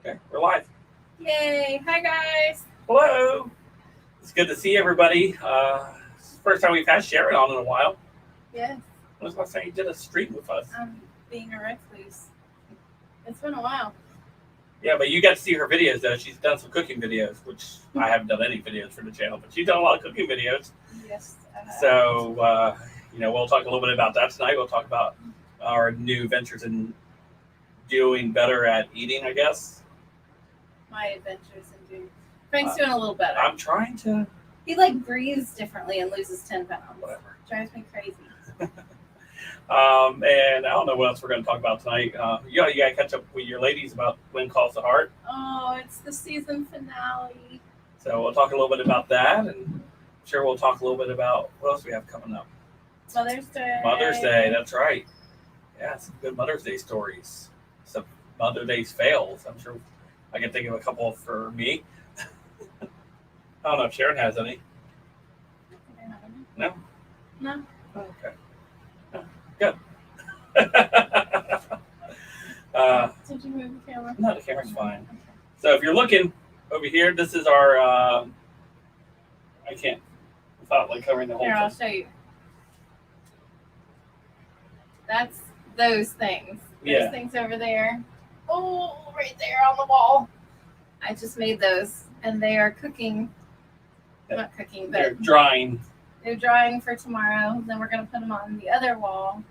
Okay, we're live. Yay! Hi guys. Hello. It's good to see everybody. It's the first time we've had Sharon on in a while. Yes, When was the last time you did a stream with us? I'm being a recluse. It's been a while. Yeah, but you got to see her videos though. She's done some cooking videos, which I haven't done any videos for the channel, but she's done a lot of cooking videos. Yes. So, we'll talk a little bit about that tonight. We'll talk about our new ventures in doing better at eating, I guess. My adventures in doing. Frank's doing a little better. I'm trying to. He breathes differently and loses 10 pounds. Whatever. Drives me crazy. And I don't know what else we're going to talk about tonight. You got to catch up with your ladies about When Calls the Heart. Oh, it's the season finale. So we'll talk a little bit about that, and I'm sure we'll talk a little bit about what else we have coming up. Mother's Day. Mother's Day, that's right. Yeah, some good Mother's Day stories. Some Mother's Day fails. I'm sure I can think of a couple for me. I don't know if Sharon has any. No? No. Oh, okay. Oh, good. Did you move the camera? No, the camera's fine. Okay. So if you're looking over here, this is our. I can't without covering the whole Here, I'll thing. show you. That's those things. Those things over there. Oh, right there on the wall. I just made those, and they are cooking. Not cooking, but They're drying. They're drying for tomorrow. Then we're gonna put them on the other wall.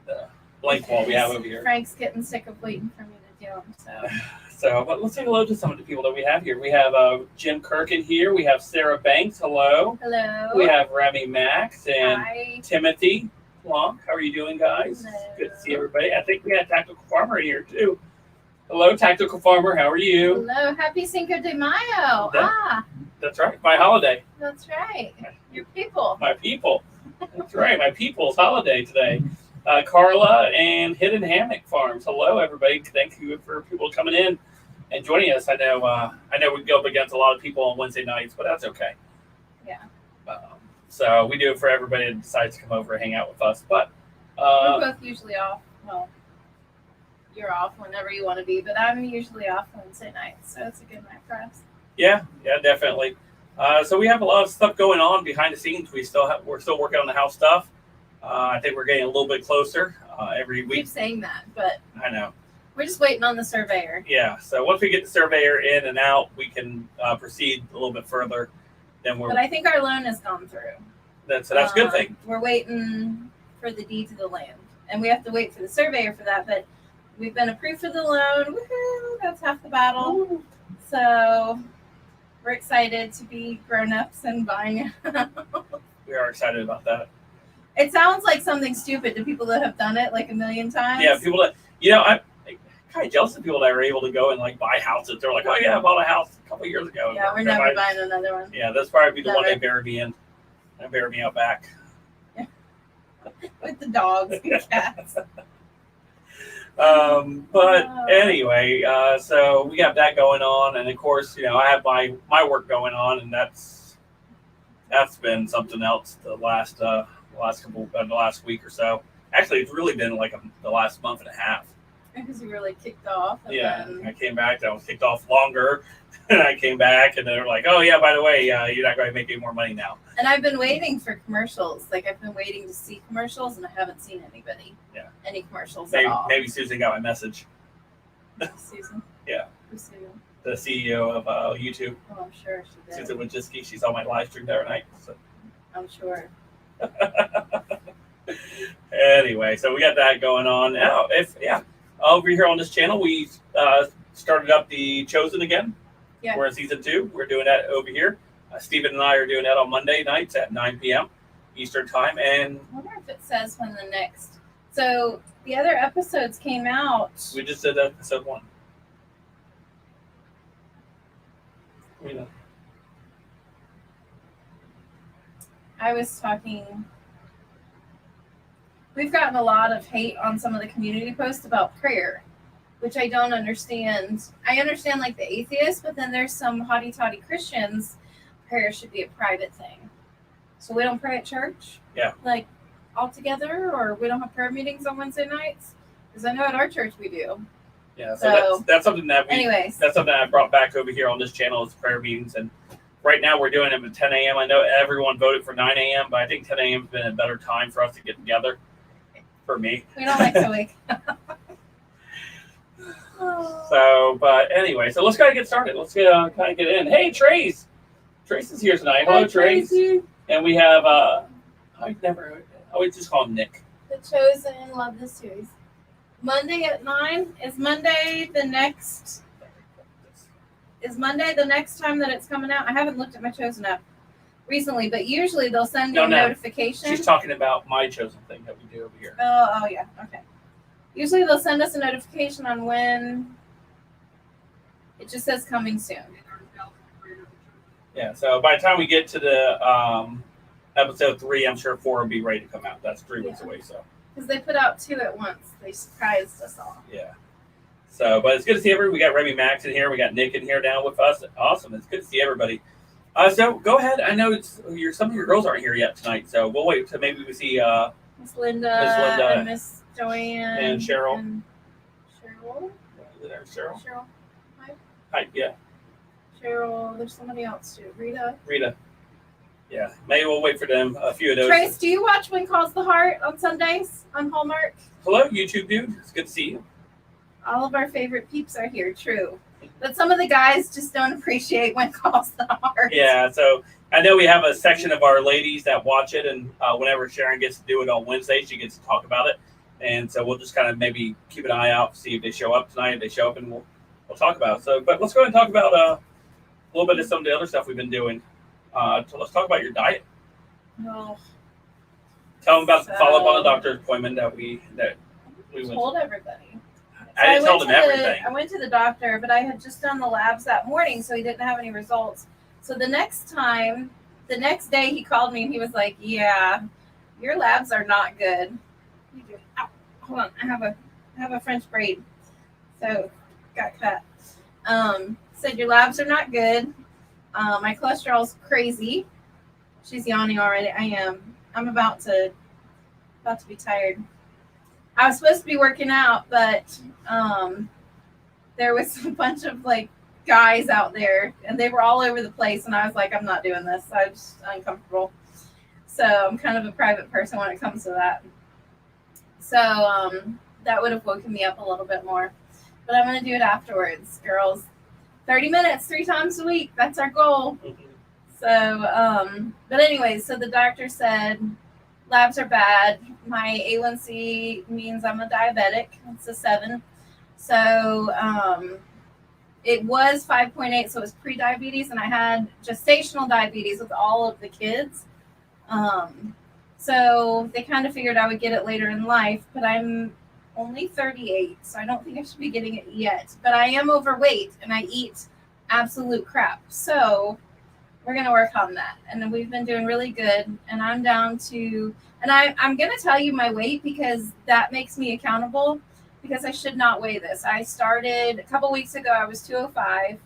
The blank wall we have over here. Frank's getting sick of waiting for me to do them. So, but let's say hello to some of the people that we have here. We have Jim Kirkin here. We have Sarah Banks. Hello. Hello. We have Remy Max and Hi. Timothy Long. How are you doing, guys? Hello. Good to see everybody. I think we had Tactical Farmer here too. Hello, Tactical Farmer. How are you? Hello. Happy Cinco de Mayo. That's right. My holiday. That's right. Your people. My people. That's right. My people's holiday today. Carla and Hidden Hammock Farms. Hello, everybody. Thank you for people coming in and joining us. I know we go up against a lot of people on Wednesday nights, but that's okay. Yeah. So we do it for everybody that decides to come over and hang out with us. But we're both usually off. Well, you're off whenever you want to be, but I'm usually off Wednesday nights, so it's a good night for us. Yeah, definitely. So we have a lot of stuff going on behind the scenes. We're still working on the house stuff. I think we're getting a little bit closer every week. Keep saying that, but I know. we're just waiting on the surveyor. Yeah. So once we get the surveyor in and out, we can proceed a little bit further. But I think our loan has gone through. That's a good thing. We're waiting for the deed to the land, and we have to wait for the surveyor for that. But we've been approved for the loan. Woohoo! That's half the battle. Ooh. So we're excited to be grown-ups and buying a house. We are excited about that. It sounds like something stupid to people that have done it like a million times. Yeah, people that I'm kind of jealous of people that are able to go and buy houses. They're like, oh yeah, I bought a house a couple of years ago. Yeah, we're never buying another one. Yeah, that's probably the one Never. they bury me in. They bury me out back. With the dogs and cats. But anyway, so we got that going on, and of course, I have my work going on, and that's been something else the last week or so. Actually, it's really been the last month and a half. Because you really kicked off. And then... I came back. I was kicked off longer, and I came back, and they were like, "Oh yeah, by the way, you're not going to make any more money now." And I've been waiting for commercials. I've been waiting to see commercials, and I haven't seen anybody. Yeah. Any commercials at all. Maybe Susan got my message. Susan. Yeah. Who's Susan? The CEO of YouTube. Oh, I'm sure she did. Susan Wojcicki. She's on my live stream there tonight. So. I'm sure. Anyway, so we got that going on. Now, over here on this channel, we started up the Chosen again. Yeah. We're in season 2. We're doing that over here. Stephen and I are doing that on Monday nights at 9 p.m. Eastern time. And I wonder if it says when the next. So the other episodes came out. we just did episode 1. I was talking. We've gotten a lot of hate on some of the community posts about prayer, which I don't understand. I understand the atheists, but then there's some haughty-taughty Christians. Prayer should be a private thing. So we don't pray at church? Yeah. All together? Or we don't have prayer meetings on Wednesday nights? Because I know at our church we do. Yeah, so that's something that anyways, that's something I brought back over here on this channel is prayer meetings, and right now we're doing them at 10 a.m. I know everyone voted for 9 a.m., but I think 10 a.m. has been a better time for us to get together. For me, we don't like to wake. So, but anyway, so let's kind of get started. Let's kind of get in. Hey, Trace is here tonight. Hello, Trace. And we have I always just call him Nick. The Chosen. Love this series. Monday at 9 is Monday the next. Is Monday the next time that it's coming out? I haven't looked at my Chosen app recently, but usually they'll send me a notification. She's talking about my Chosen thing that we do over here. Oh yeah, okay. Usually they'll send us a notification on when it just says coming soon. Yeah, so by the time we get to the episode 3, I'm sure 4 will be ready to come out. That's 3 weeks away, so. Because they put out 2 at once. They surprised us all. Yeah. So, but it's good to see everybody. We got Remy Max in here. We got Nick in here now with us. Awesome. It's good to see everybody. So go ahead. I know some of your girls aren't here yet tonight, so we'll wait till maybe we see Miss Linda and Miss Joanne and Cheryl. Cheryl. Cheryl. Cheryl. Hi. Yeah. Cheryl. There's somebody else too. Rita. Yeah. Maybe we'll wait for them. A few of those. Trace, do you watch When Calls the Heart on Sundays on Hallmark? Hello, YouTube dude. It's good to see you. All of our favorite peeps are here. True. But some of the guys just don't appreciate When Calls the Heart. Yeah, so I know we have a section of our ladies that watch it, and whenever Sharon gets to do it on Wednesday, she gets to talk about it. And so we'll just kind of maybe keep an eye out, see if they show up tonight. If they show up, and we'll talk about it. So, but let's go ahead and talk about a little bit of some of the other stuff we've been doing. So let's talk about your diet. Oh. Tell them about the follow-up on the doctor's appointment that we told everybody. I didn't tell them everything. I went to the doctor, but I had just done the labs that morning, so he didn't have any results. So the next day he called me and he was like, "Yeah, your labs are not good." Ow, hold on, I have a French braid, so got cut. Said your labs are not good. My cholesterol's crazy. She's yawning already. I am. I'm about to be tired. I was supposed to be working out, but there was a bunch of guys out there, and they were all over the place. And I was like, I'm not doing this. I'm just uncomfortable. So I'm kind of a private person when it comes to that. So that would have woken me up a little bit more. But I'm going to do it afterwards, girls. 30 minutes, 3 times a week. That's our goal. So, but anyways, so the doctor said, labs are bad. My A1C means I'm a diabetic. It's a 7. So it was 5.8, so it was pre-diabetes, and I had gestational diabetes with all of the kids. So they kind of figured I would get it later in life, but I'm only 38, so I don't think I should be getting it yet. But I am overweight, and I eat absolute crap. So we're going to work on that. And we've been doing really good. And I'm down to, and I'm going to tell you my weight because that makes me accountable, because I should not weigh this. I started a couple weeks ago, I was 205.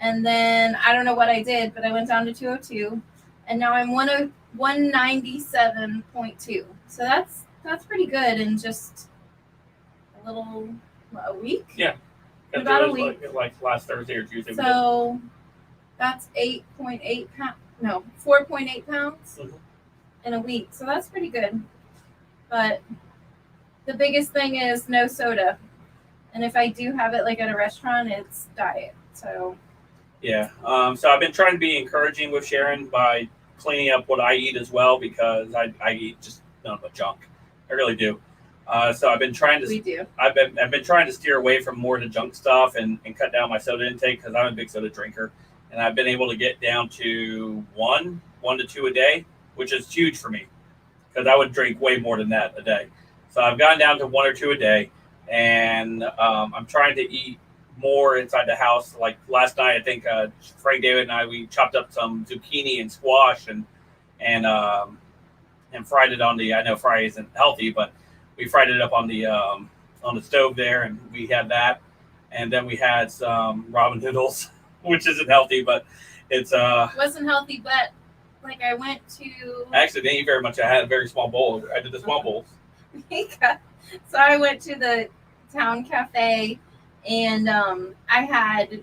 And then I don't know what I did, but I went down to 202. And now I'm 197.2. So that's pretty good in just a week? Yeah. About a week. Like last Thursday or Tuesday. So that's 8.8 pounds. No, 4.8 pounds in a week. So that's pretty good. But the biggest thing is no soda. And if I do have it at a restaurant, it's diet. So yeah. So I've been trying to be encouraging with Sharon by cleaning up what I eat as well, because I eat just nothing but junk. I really do. So I've been trying to. We do. I've been trying to steer away from more of the junk stuff and cut down my soda intake, because I'm a big soda drinker, and I've been able to get down to 1 to 2 a day, which is huge for me, because I would drink way more than that a day. So I've gotten down to 1 or 2 a day, and I'm trying to eat more inside the house. Like last night, I think Frank, David, and we chopped up some zucchini and squash and fried it on the. I know fry isn't healthy, but we fried it up on the stove there, and we had that. And then we had some ramen noodles, which isn't healthy, but it's wasn't healthy, but I went to. Actually, didn't eat very much. I had a very small bowl. I did the small bowls. So I went to the town cafe, and I had,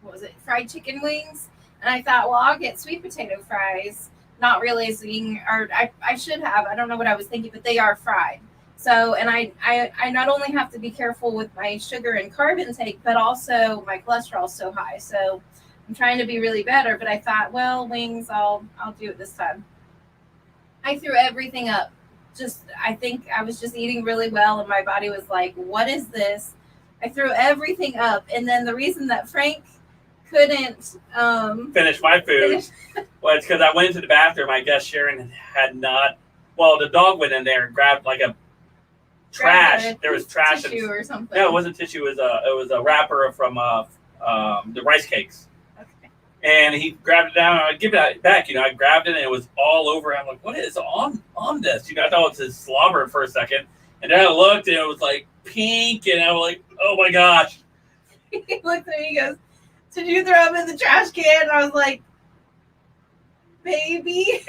what was it, fried chicken wings, and I thought, well, I'll get sweet potato fries, not realizing, or I should have, I don't know what I was thinking, but they are fried. So, and I not only have to be careful with my sugar and carb intake, but also my cholesterol's so high. So I'm trying to be really better, but I thought, well, wings, I'll do it this time. I threw everything up. Just, I think I was just eating really well, and my body was like, what is this? I threw everything up, and then the reason that Frank couldn't finish my food was because I went into the bathroom. I guess Sharon had not. Well, the dog went in there and grabbed like a trash. There was trash tissue or something. No, it wasn't tissue. It was a wrapper from the rice cakes. Okay. And he grabbed it down. And I give it back. I grabbed it and it was all over. I'm like, what is on this? I thought it was his slobber for a second, and then I looked and it was like pink, and I was like, oh my gosh. He looked at me. He goes, "Did you throw them in the trash can?" And I was like, "Baby."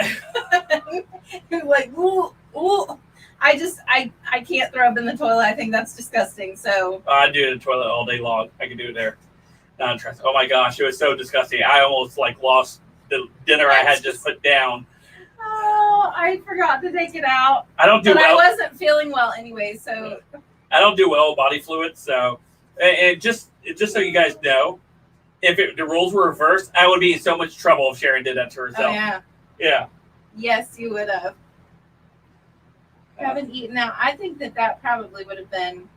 He was like, "Ooh, ooh." I can't throw up in the toilet. I think that's disgusting. So I do it in the toilet all day long. I can do it there. Not interesting. Oh my gosh, it was so disgusting. I almost lost the dinner I had just put down. Oh, I forgot to take it out. I don't do well. I wasn't feeling well anyway, so I don't do well with body fluids. So, and just so you guys know, if the roles were reversed, I would be in so much trouble if Sharon did that to herself. Oh yeah. Yeah. Yes, you would have. Haven't eaten out. I think that probably would have been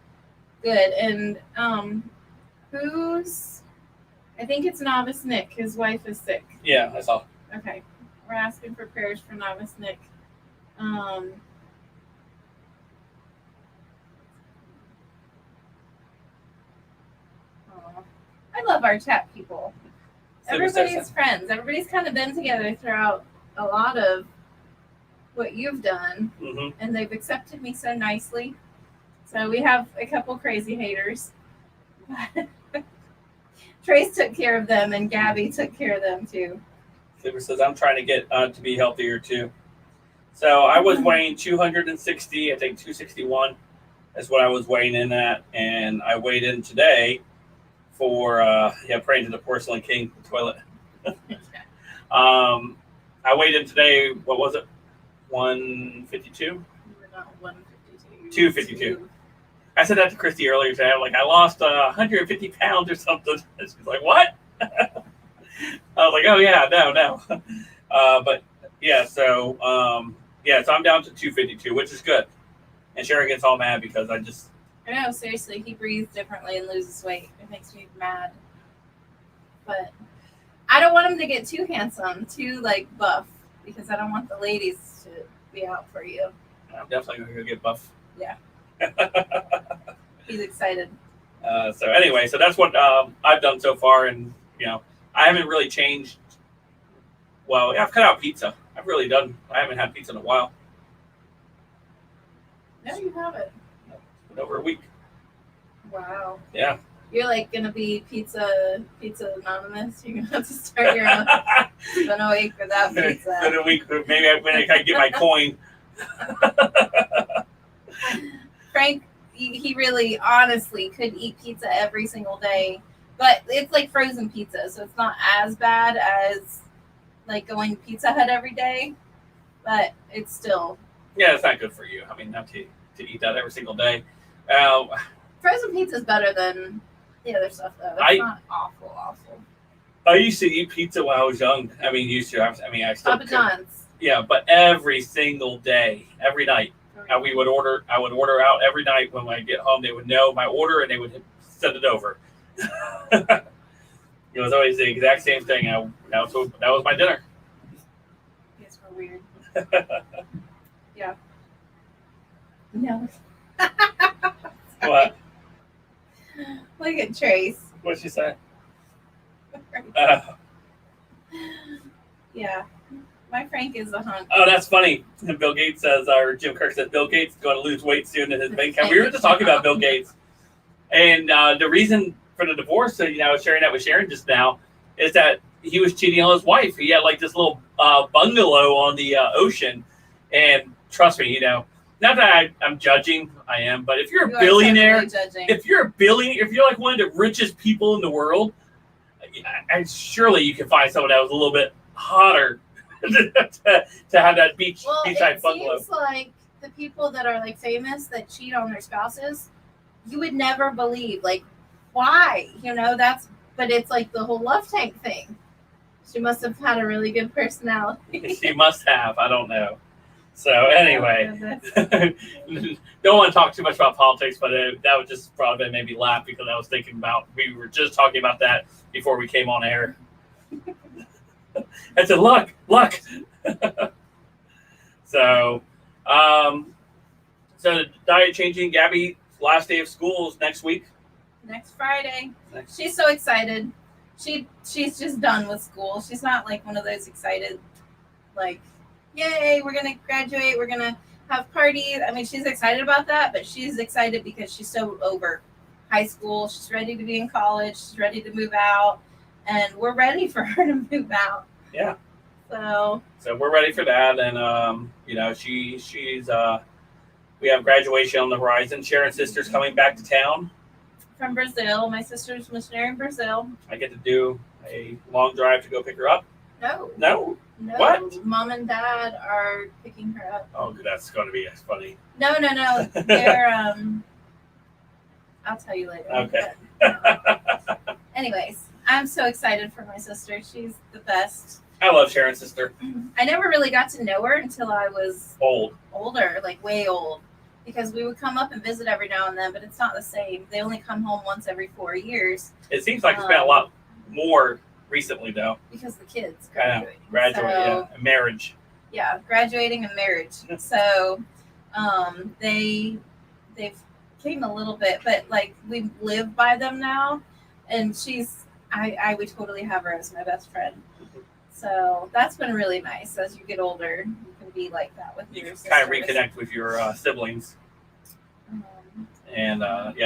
good. And I think it's Novice Nick. His wife is sick. Yeah, I saw. Okay. We're asking for prayers for Novice Nick. I love our chat people. Everybody's friends. Everybody's kind of been together throughout a lot of what you've done, and they've accepted me so nicely. So we have a couple crazy haters. Trace took care of them, and Gabby took care of them too. Silver says, I'm trying to get to be healthier too. So I was weighing 260, I think 261 is what I was weighing in at, and I weighed in today for praying to the porcelain king, the toilet. I weighed in today, what was it? 152? Not 152. 252. I said that to Christy earlier today. I'm like, I lost 150 pounds or something. And she's like, what? I was like, oh yeah, no. But yeah, so so I'm down to 252, which is good. And Sharon gets all mad because I know, seriously, he breathes differently and loses weight. It makes me mad. But I don't want him to get too handsome, too buff, because I don't want the ladies to be out for you. I'm definitely going to go get buff. Yeah. He's excited. So anyway, so that's what I've done so far, and I haven't really changed. Well, I've cut out pizza. I haven't had pizza in a while. No, you haven't. It's been over a week. Wow. Yeah. You're gonna be pizza anonymous. You're gonna have to start your own. It's been a week without pizza. It's been a week. Maybe when I get my coin. Frank, he really honestly could eat pizza every single day, but it's like frozen pizza, so it's not as bad as going to Pizza Hut every day, but it's still. Yeah, it's not good for you. I mean, not to eat that every single day. Frozen pizza is better than the other stuff, though. It's not awful. I used to eat pizza when I was young. I mean, I still. Papa John's. Yeah, but every single day, every night. I would order out every night when I get home. They would know my order and they would send it over. It was always the exact same thing. That was my dinner. You guys were weird. Yeah. No. What? Look at Trace. What'd she say? Yeah. My Frank is a hunk. Oh, that's funny. Bill Gates says, or Jim Kirk said, Bill Gates is going to lose weight soon in his bank account. We were just talking about Bill Gates. And the reason for the divorce, I was sharing that with Sharon just now, is that he was cheating on his wife. He had this little bungalow on the ocean. And trust me, not that I'm judging, I am, but if you're a You are billionaire, totally judging. if you're a billionaire, if you're like one of the richest people in the world, surely you can find someone that was a little bit hotter to have that beachside bungalow. It seems like the people that are like famous that cheat on their spouses, you would never believe. Like, why? But it's like the whole love tank thing. She must have had a really good personality. She must have. I don't know. So anyway, don't want to talk too much about politics, but that would just probably made me laugh because I was thinking about, we were just talking about that before we came on air. I said, luck. So the diet changing, Gabby, last day of school is next week. Next Friday. She's so excited. She's just done with school. She's not like one of those excited, like, yay, we're gonna graduate, we're gonna have parties. I mean, she's excited about that, but she's excited because she's so over high school. She's ready to be in college. She's ready to move out, and we're ready for her to move out. Yeah. So we're ready for that, and she's we have graduation on the horizon. Sharon's sister's coming back to town from Brazil. My sister's missionary in Brazil. I get to do a long drive to go pick her up. No. What? Mom and Dad are picking her up. Oh, that's going to be funny. No. They're I'll tell you later. Okay. But, anyways, I'm so excited for my sister. She's the best. I love Sharon's sister. I never really got to know her until I was older, like way old, because we would come up and visit every now and then, but it's not the same. They only come home once every 4 years. It seems like it's been a lot more recently, though. Because the kids graduate, and marriage. Yeah, graduating and marriage. So they've came a little bit, but like we live by them now, and I would totally have her as my best friend. So that's been really nice. As you get older, you can be like that with your sisters. Kind of reconnect with your siblings. And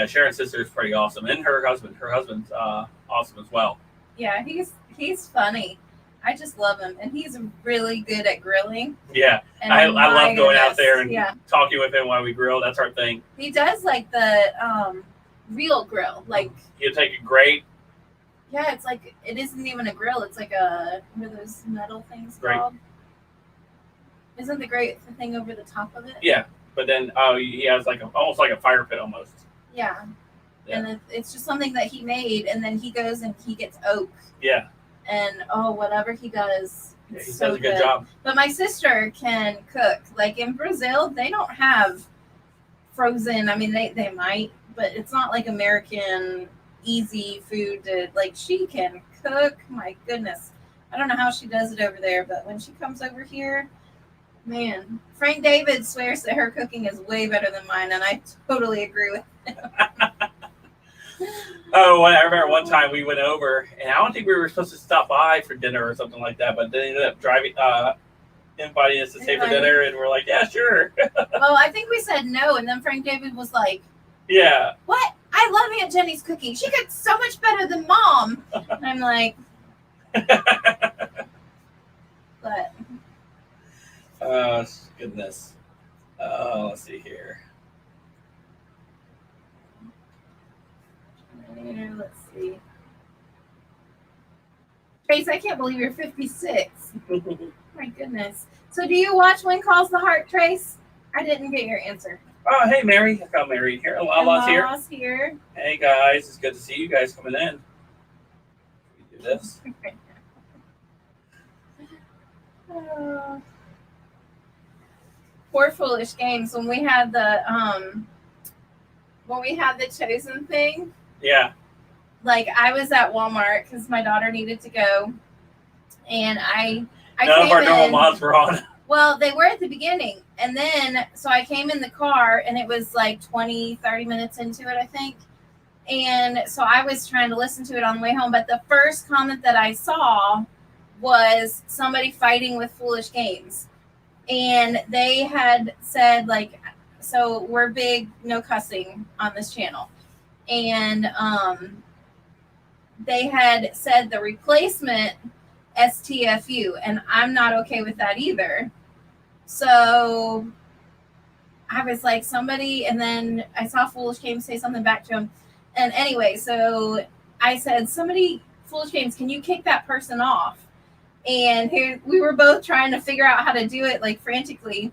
Sharon's sister is pretty awesome, and her husband's awesome as well. Yeah, he's funny. I just love him, and he's really good at grilling. Yeah, and I love going out there and talking with him while we grill. That's our thing. He does like the real grill, like he'll take a grate. Yeah, it's like, it isn't even a grill. It's like what are those metal things called? Isn't the grate the thing over the top of it? Yeah, but then he has like almost like a fire pit almost. Yeah. And it's just something that he made, and then he goes and he gets oak. Yeah. And whatever he does, he does a good job. But my sister can cook. Like in Brazil, they don't have frozen. I mean, they might, but it's not like American easy food to, like, she can cook. My goodness, I don't know how she does it over there, but when she comes over here, man, Frank David swears that her cooking is way better than mine, and I totally agree with him. I remember one time we went over, and I don't think we were supposed to stop by for dinner or something like that, but they ended up inviting us to stay for dinner, and we're like, yeah, sure. Well, I think we said no, and then Frank David was like, yeah. What? I love Aunt Jenny's cooking. She cooks so much better than Mom. And I'm like, but. Oh, goodness. Let's see here. Let's see. Trace, I can't believe you're 56. My goodness. So do you watch When Calls the Heart, Trace? I didn't get your answer. Oh, hey, Mary. I got Mary here. Lala's here. Lala's here. Hey, guys. It's good to see you guys coming in. We do this. Poor Foolish Games. When we had the Chosen thing. Yeah. Like, I was at Walmart because my daughter needed to go, and I none of our normal moms were on. Well, they were at the beginning, and then, so I came in the car, and it was like 20, 30 minutes into it, I think, and so I was trying to listen to it on the way home, but the first comment that I saw was somebody fighting with Foolish Games, and they had said, like, so we're big no cussing on this channel, and they had said the replacement STFU, and I'm not okay with that either. So I was like somebody, and then I saw Foolish Games say something back to him. And anyway, so I said, somebody, Foolish Games, can you kick that person off? And here we were both trying to figure out how to do it like frantically.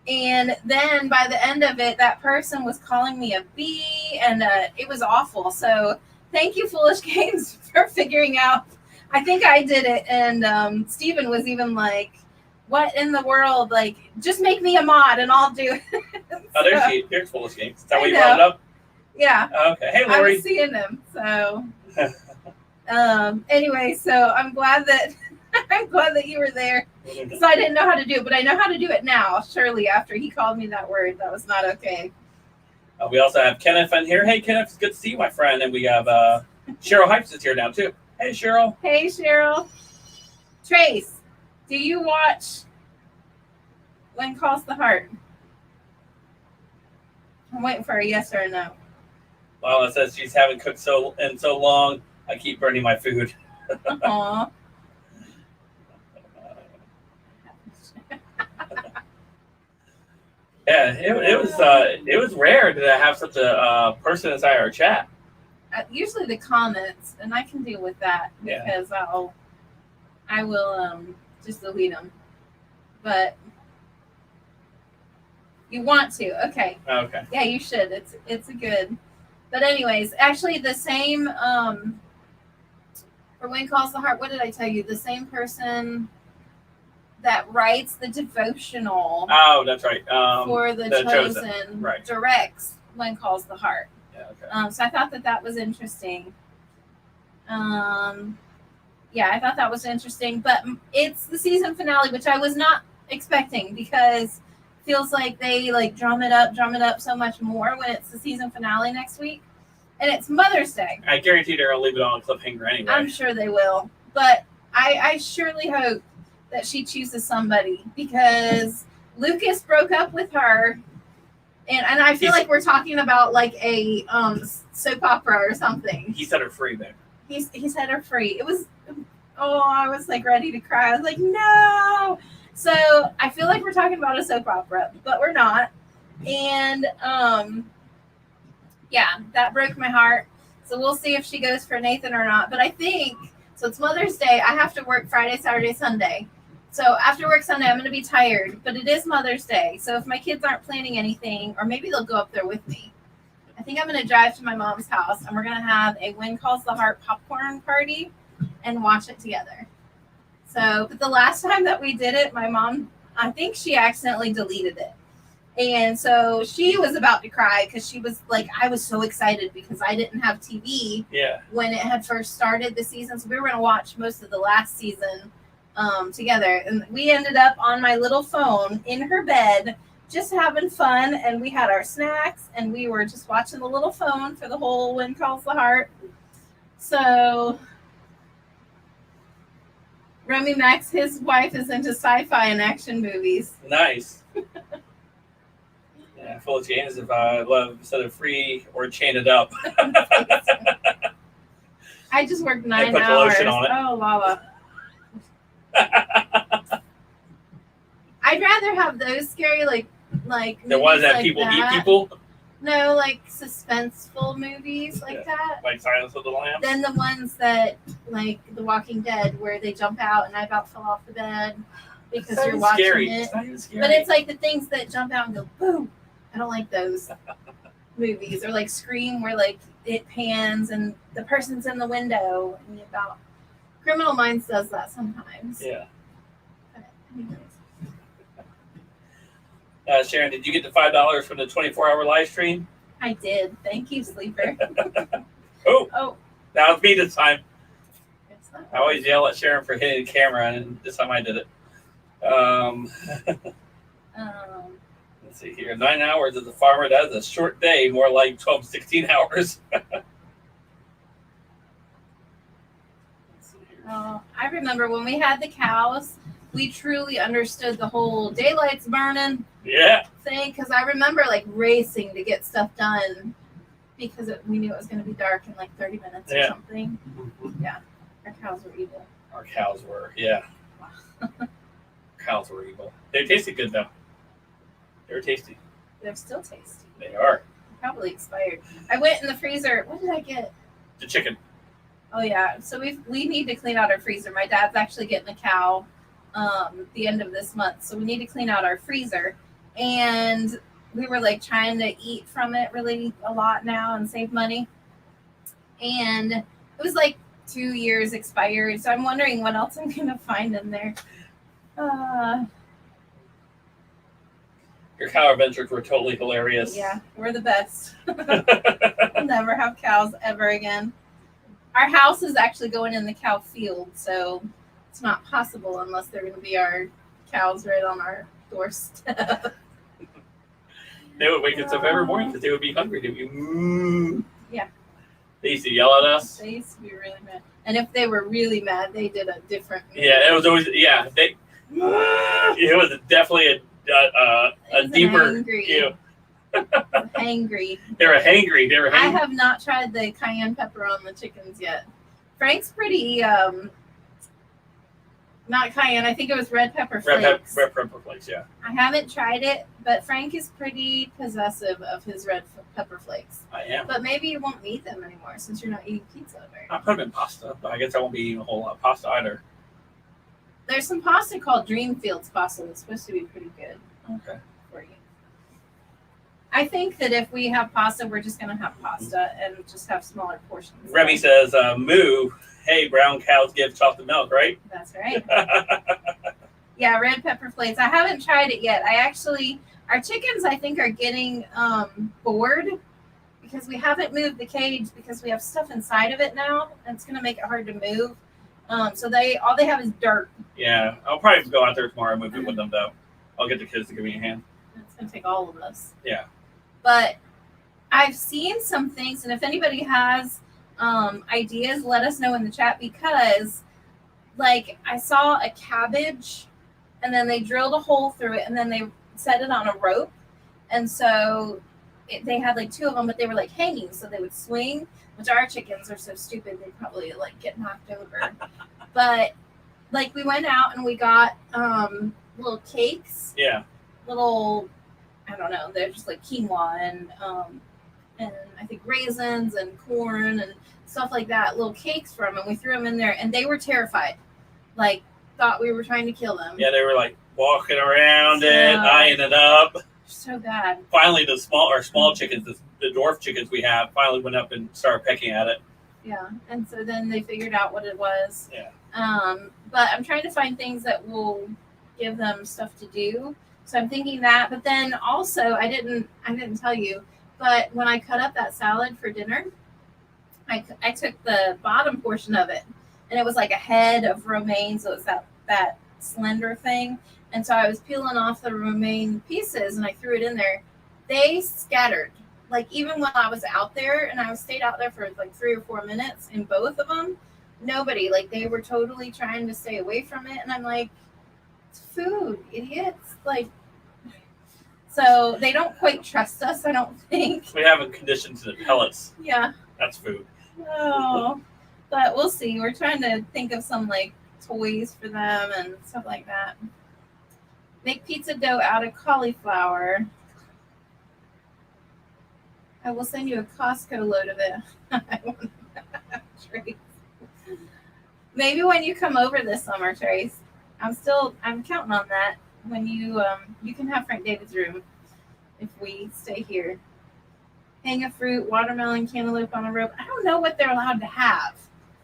And then by the end of it, that person was calling me a B, and it was awful. So thank you, Foolish Games, for figuring out. I think I did it. And Steven was even like, what in the world? Like, just make me a mod and I'll do it. Oh, there's she. There's Foolish Games. Is that why you brought it up? Yeah. Okay. Hey, I Lori. was seeing them. So anyway, so I'm glad that you were there. So I didn't know how to do it, but I know how to do it now. Surely, after he called me that word, that was not okay. We also have Kenneth in here. Hey, Kenneth, it's good to see you, my friend. And we have Cheryl Hypes is here now, too. Hey, Cheryl. Hey, Cheryl. Trace, do you watch When Calls the Heart? I'm waiting for a yes or a no. Well, it says she's haven't cooked so long. I keep burning my food. Aw. Yeah, it was rare to have such a person inside our chat. Usually the comments, and I can deal with that because I will just delete them. But you want to, okay? Okay. Yeah, you should. It's a good. But anyways, actually the same for When Calls the Heart. What did I tell you? The same person that writes the devotional. Oh, that's right. For the Chosen, right. Directs When Calls the Heart. Yeah, okay. So I thought that was interesting. Yeah, I thought that was interesting. But it's the season finale, which I was not expecting because it feels like they like drum it up so much more when it's the season finale next week. And it's Mother's Day. I guarantee they're going to leave it on a cliffhanger anyway. I'm sure they will. But I surely hope that she chooses somebody because Lucas broke up with her. And I feel like we're talking about like a soap opera or something. He set her free there. He set her free. It was, I was like ready to cry. I was like, no. So I feel like we're talking about a soap opera, but we're not. And yeah, that broke my heart. So we'll see if she goes for Nathan or not. But I think, so it's Mother's Day. I have to work Friday, Saturday, Sunday. So after work Sunday, I'm going to be tired, but it is Mother's Day. So if my kids aren't planning anything, or maybe they'll go up there with me, I think I'm going to drive to my mom's house, and we're going to have a When Calls the Heart popcorn party and watch it together. So, but the last time that we did it, my mom, I think she accidentally deleted it. And so she was about to cry because she was like, I was so excited because I didn't have TV when it had first started the season. So we were going to watch most of the last season together, and we ended up on my little phone in her bed just having fun, and we had our snacks and we were just watching the little phone for the whole When Calls the Heart. So Remy Max, his wife, is into sci-fi and action movies. Nice. Yeah, full of chains if I love set it free or chain it up. I just worked 9 put hours. The lotion on it. Oh, Lala. I'd rather have those scary, like the ones that like people eat people. No, like suspenseful movies like that. Like Silence of the Lambs. Than the ones that like The Walking Dead, where they jump out and I about fell off the bed because you're watching it. It's not even scary. But it's like the things that jump out and go boom. I don't like those movies. Or like Scream, where like it pans and the person's in the window and you about. Criminal Minds does that sometimes. Yeah. But anyways. Sharon, did you get the $5 from the 24-hour live stream? I did. Thank you, Sleeper. Oh, that was me this time. It's I always yell at Sharon for hitting the camera, and this time I did it. Let's see here. 9 hours as a farmer, that's a short day, more like 12, 16 hours. I remember when we had the cows, we truly understood the whole daylight's burning thing, because I remember like racing to get stuff done because we knew it was going to be dark in like 30 minutes or something. Mm-hmm. Yeah, our cows were evil. Our cows were, cows were evil. They tasted good though. They were tasty. They're still tasty. They are. Probably expired. I went in the freezer. What did I get? The chicken. Oh yeah. So we need to clean out our freezer. My dad's actually getting a cow the end of this month. So we need to clean out our freezer. And we were like trying to eat from it really a lot now and save money. And it was like 2 years expired. So I'm wondering what else I'm gonna find in there. Your cow adventures were totally hilarious. Yeah, we're the best. We'll never have cows ever again. Our house is actually going in the cow field, so it's not possible unless they're going to be our cows right on our doorstep. They would wake us up every morning because they would be hungry. They would be, Yeah. They used to yell at us. They used to be really mad. And if they were really mad, they did a different. Yeah, it was always, yeah. It was definitely a deeper. Hangry. They were hangry. I have not tried the cayenne pepper on the chickens yet. Frank's pretty, not cayenne, I think it was red pepper flakes. Red pepper flakes, yeah. I haven't tried it, but Frank is pretty possessive of his red pepper flakes. I am. But maybe you won't eat them anymore since you're not eating pizza very I'll put them in pasta, but I guess I won't be eating a whole lot of pasta either. There's some pasta called Dreamfields pasta that's supposed to be pretty good Okay. for you. I think that if we have pasta, we're just going to have pasta and just have smaller portions. Remy says, moo, hey, brown cows give chocolate milk, right? That's right. Yeah, red pepper flakes. I haven't tried it yet. Our chickens, I think, are getting bored because we haven't moved the cage because we have stuff inside of it now, and it's going to make it hard to move. So all they have is dirt. Yeah, I'll probably go out there tomorrow and move it with them, though. I'll get the kids to give me a hand. It's going to take all of us. Yeah. But I've seen some things, and if anybody has ideas, let us know in the chat because, like, I saw a cabbage, and then they drilled a hole through it, and then they set it on a rope, and so they had like 2 of them, but they were like hanging, so they would swing. Which our chickens are so stupid, they probably like get knocked over. But like we went out and we got little cakes. Yeah. Little, I don't know, they're just like quinoa and I think raisins and corn and stuff like that. Little cakes from them. We threw them in there, and they were terrified. Like thought we were trying to kill them. Yeah, they were like walking around it, eyeing it up. So bad. Finally, the small chickens, the dwarf chickens we have, finally went up and started pecking at it. Yeah, and so then they figured out what it was. Yeah. But I'm trying to find things that will give them stuff to do. So I'm thinking that. But then also, I didn't tell you, but when I cut up that salad for dinner, I took the bottom portion of it, and it was like a head of romaine, so it's that slender thing. And so I was peeling off the romaine pieces, and I threw it in there. They scattered. Like, even when I was out there, and I stayed out there for like 3 or 4 minutes in both of them, nobody, like, they were totally trying to stay away from it. And I'm like, it's food, idiots. Like, so they don't quite trust us, I don't think. We haven't conditioned to the pellets. Yeah. That's food. Oh, but we'll see. We're trying to think of some, like, toys for them and stuff like that. Make pizza dough out of cauliflower. I will send you a Costco load of it. Trace. Maybe when you come over this summer, Trace. I'm counting on that. When you can have Frank David's room if we stay here. Hang a fruit, watermelon, cantaloupe on a rope. I don't know what they're allowed to have.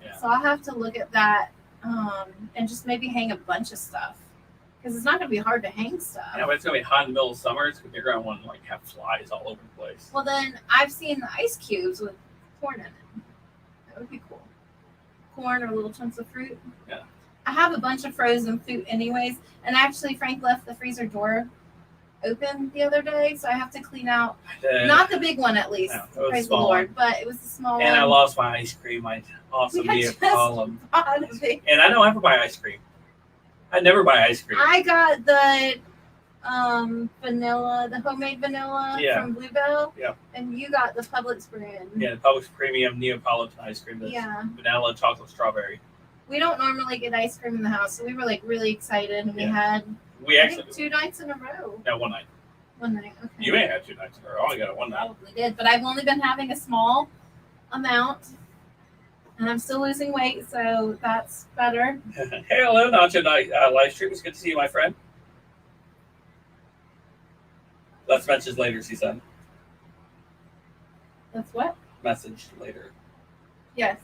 Yeah. So I'll have to look at that and just maybe hang a bunch of stuff. Because it's not going to be hard to hang stuff. Yeah, but it's going to be hot in the middle of summer. It's going to be around one, like, have flies all over the place. Well, then I've seen the ice cubes with corn in it. That would be cool. Corn or little chunks of fruit. Yeah. I have a bunch of frozen fruit anyways. And actually, Frank left the freezer door open the other day. So I have to clean out. Not the big one, at least. No, praise the Lord. But it was the small one. And I lost my ice cream. I also need a column. And I don't ever buy ice cream. I never buy ice cream. I got the vanilla, the homemade vanilla from Bluebell. Yeah. And you got the Publix brand. Yeah, the Publix Premium Neapolitan ice cream. That's vanilla, chocolate, strawberry. We don't normally get ice cream in the house, so we were like really excited, and we had We actually 2 nights in a row. No, one night. One night. Okay. You may have had 2 nights in a row. I only got it one night. Probably did, but I've only been having a small amount, and I'm still losing weight, so that's better. Hey, hello, Nacho Night live stream. It's good to see you, my friend. Let's message later, she said. That's what? Message later. Yes.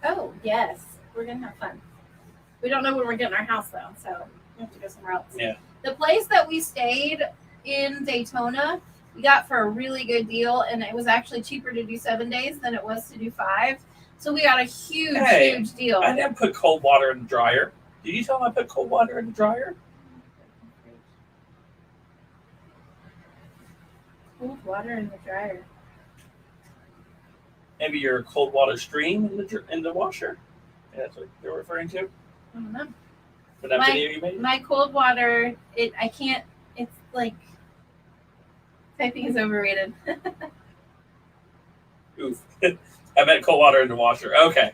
Oh, yes. We're gonna have fun. We don't know when we're getting our house though, so we have to go somewhere else. Yeah. The place that we stayed in Daytona, we got for a really good deal, and it was actually cheaper to do 7 days than it was to do 5. So we got a huge deal. I didn't put cold water in the dryer. Did you tell them I put cold water in the dryer? Cold water in the dryer. Maybe your cold water stream in the washer. Yeah, that's what you're referring to. I don't know. For that video you made. My cold water, I can't. It's like typing is overrated. Oof. I meant cold water in the washer. Okay.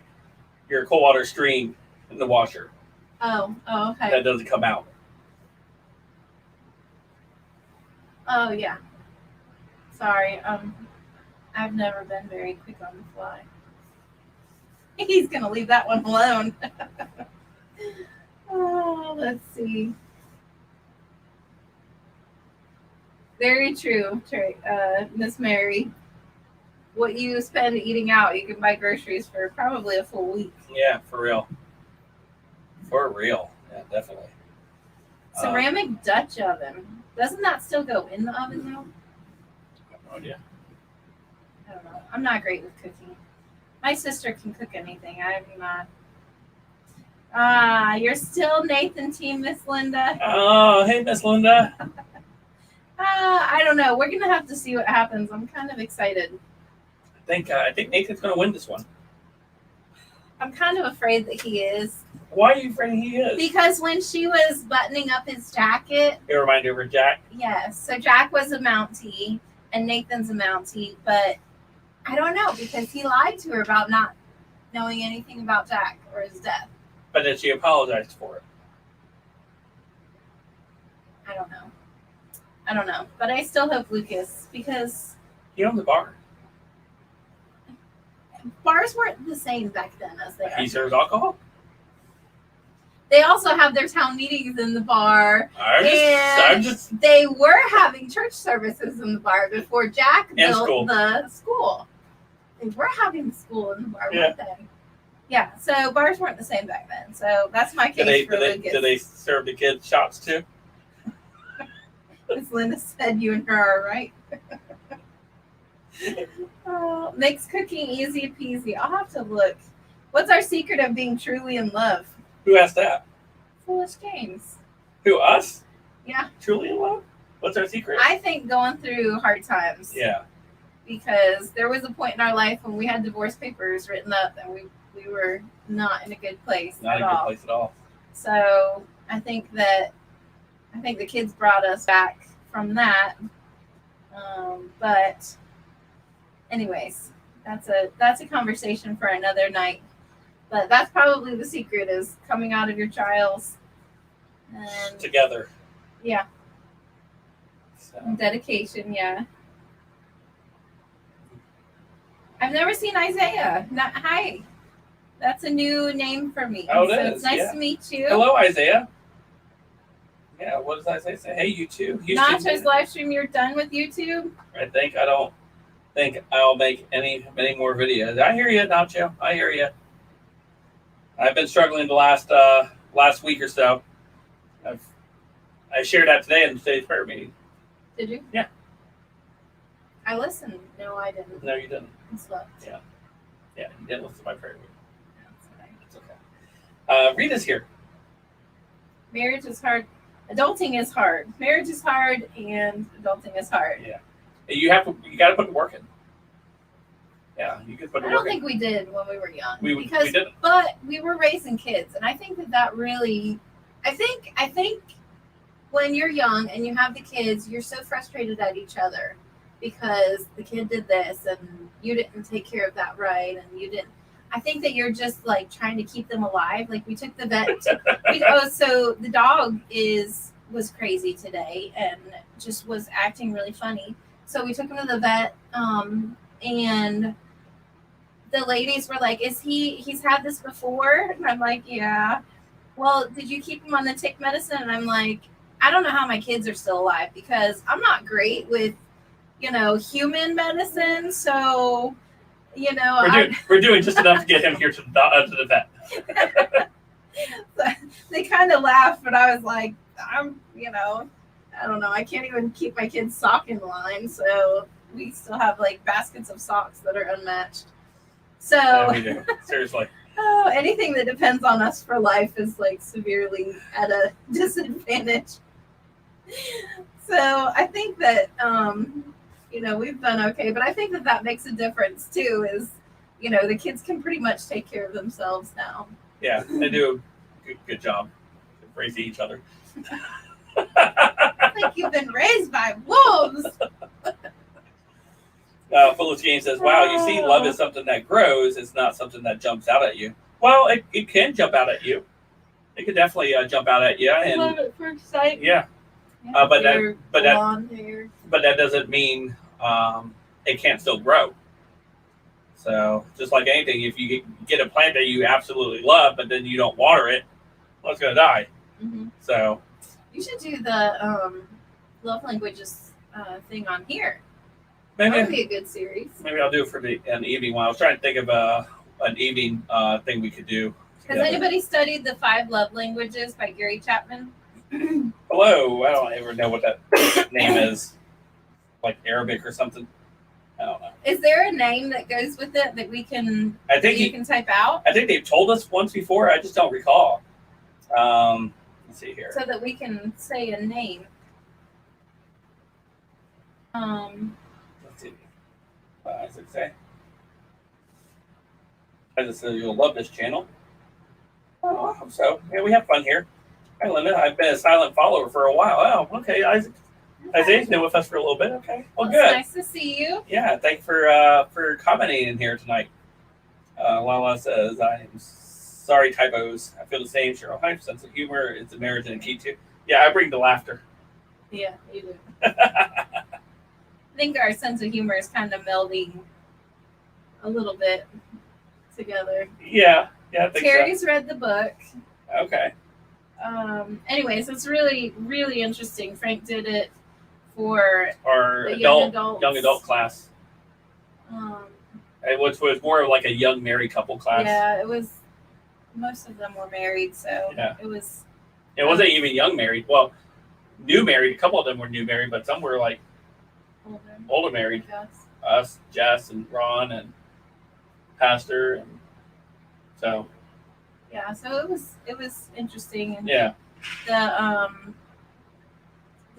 Your cold water stream in the washer. Oh, okay. That doesn't come out. Oh yeah. Sorry. I've never been very quick on the fly. He's gonna leave that one alone. Oh, let's see. Very true, Miss Mary. What you spend eating out, you can buy groceries for probably a full week. Yeah, for real. For real. Yeah, definitely. Ceramic Dutch oven. Doesn't that still go in the oven though? I have no idea. I don't know. I'm not great with cooking. My sister can cook anything. I'm not. You're still Nathan team, Miss Linda. Oh, hey, Miss Linda. I don't know. We're gonna have to see what happens. I'm kind of excited. I think Nathan's gonna win this one. I'm kind of afraid that he is. Why are you afraid he is? Because when she was buttoning up his jacket, It reminded you of her Jack. yes. So Jack was a Mountie and Nathan's a Mountie, but I don't know because he lied to her about not knowing anything about Jack or his death. But then she apologized for it. I don't know. But I still hope Lucas because He owned the bar. bars weren't the same back then as they are. He serves alcohol. They also have their town meetings in the bar. I'm just. They were having church services in the bar before Jack built school. the school. They were having the school in the bar, Yeah. weren't they? Yeah, so bars weren't the same back then. So that's my case for Lucas. Do they serve the kids shots too? As Linda said, you and her are right. Oh, makes cooking easy peasy. I'll have to look. What's our secret of being truly in love? Who asked that? Foolish James. Who, us? Yeah. Truly in love? What's our secret? I think going through hard times. Yeah. Because there was a point in our life when we had divorce papers written up and we were not in a good place Not at a all. good place at all. So I think the kids brought us back from that. But anyways, that's a conversation for another night. But that's probably the secret is coming out of your trials and Together. yeah, So. and dedication. Yeah. I've never seen Isaiah. Hi. That's a new name for me. Oh, it so is, it's nice yeah. to meet you. Hello, Isaiah. Yeah, what does Isaiah say? Hey, you too. Nacho's live stream, you're done with YouTube? I don't think I'll make any more videos. I hear you, Nacho. I hear you. I've been struggling the last week or so. I shared that today in today's prayer meeting. Did you? Yeah. I listened. No, I didn't. No, you didn't. I slept. Yeah, you didn't listen to my prayer meeting. That's fine. It's okay. Rita's here. Marriage is hard. Adulting is hard. Marriage is hard, and adulting is hard. Yeah. You got to put the work in. Yeah, you could put the I work don't in. think we did when we were young. We didn't. But we were raising kids, and I think that really, I think when you're young and you have the kids, you're so frustrated at each other because the kid did this and you didn't take care of that right, and you didn't. I think that you're just like trying to keep them alive. Like we took the vet. So the dog was crazy today and just was acting really funny. So we took him to the vet, and the ladies were like, he's had this before? And I'm like, yeah. Well, did you keep him on the tick medicine? And I'm like, I don't know how my kids are still alive because I'm not great with, human medicine. So, we're doing just enough to get him here to the vet. They kind of laughed, but I was like, I don't know. I can't even keep my kids' sock in line. So we still have like baskets of socks that are unmatched. So Yeah, we do. Seriously. Anything that depends on us for life is like severely at a disadvantage. So I think that we've done okay, but I think that makes a difference too. Is the kids can pretty much take care of themselves now. Yeah, they do a good job raising each other. Like you've been raised by wolves. Phyllis James says, wow, you see, love is something that grows. It's not something that jumps out at you. Well, it can jump out at you. It could definitely jump out at you. And, love at first sight. Yeah. Yeah, But that doesn't mean it can't still grow. So just like anything, if you get a plant that you absolutely love, but then you don't water it, well, it's going to die. Mm-hmm. So you should do the love languages thing on here. Maybe, that would be a good series. Maybe I'll do it for an evening one. I was trying to think of an evening thing we could do. Has anybody studied the 5 Love Languages by Gary Chapman? Hello. I don't ever know what that name is. Like Arabic or something. I don't know. Is there a name that goes with it that we can? You can type out. I think they've told us once before. I just don't recall. Let's see here. So that we can say a name. Let's see. What does it say? I just said you'll love this channel. Oh, I hope so. Yeah, we have fun here. Hi, Linda. I've been a silent follower for a while. Oh, okay. Isaiah's been with us for a little bit. Okay. Well, good. Nice to see you. Yeah. Thanks for commenting in here tonight. Lala says, I am sorry, typos. I feel the same. Cheryl, hi. Sense of humor is a marriage and a key to. Yeah, I bring the laughter. Yeah, you do. I think our sense of humor is kind of melding a little bit together. Yeah, I think Terry's read the book. Okay. Anyways, it's really, really interesting. Frank did it for our the young adults. adult class. Which was more of like a young married couple class. Yeah, it was. Most of them were married, so yeah. It was. It wasn't even young married. Well, new married. A couple of them were new married, but some were like older married. Us, Jess, and Ron, and Pastor, and so. Yeah, so it was interesting, and yeah, the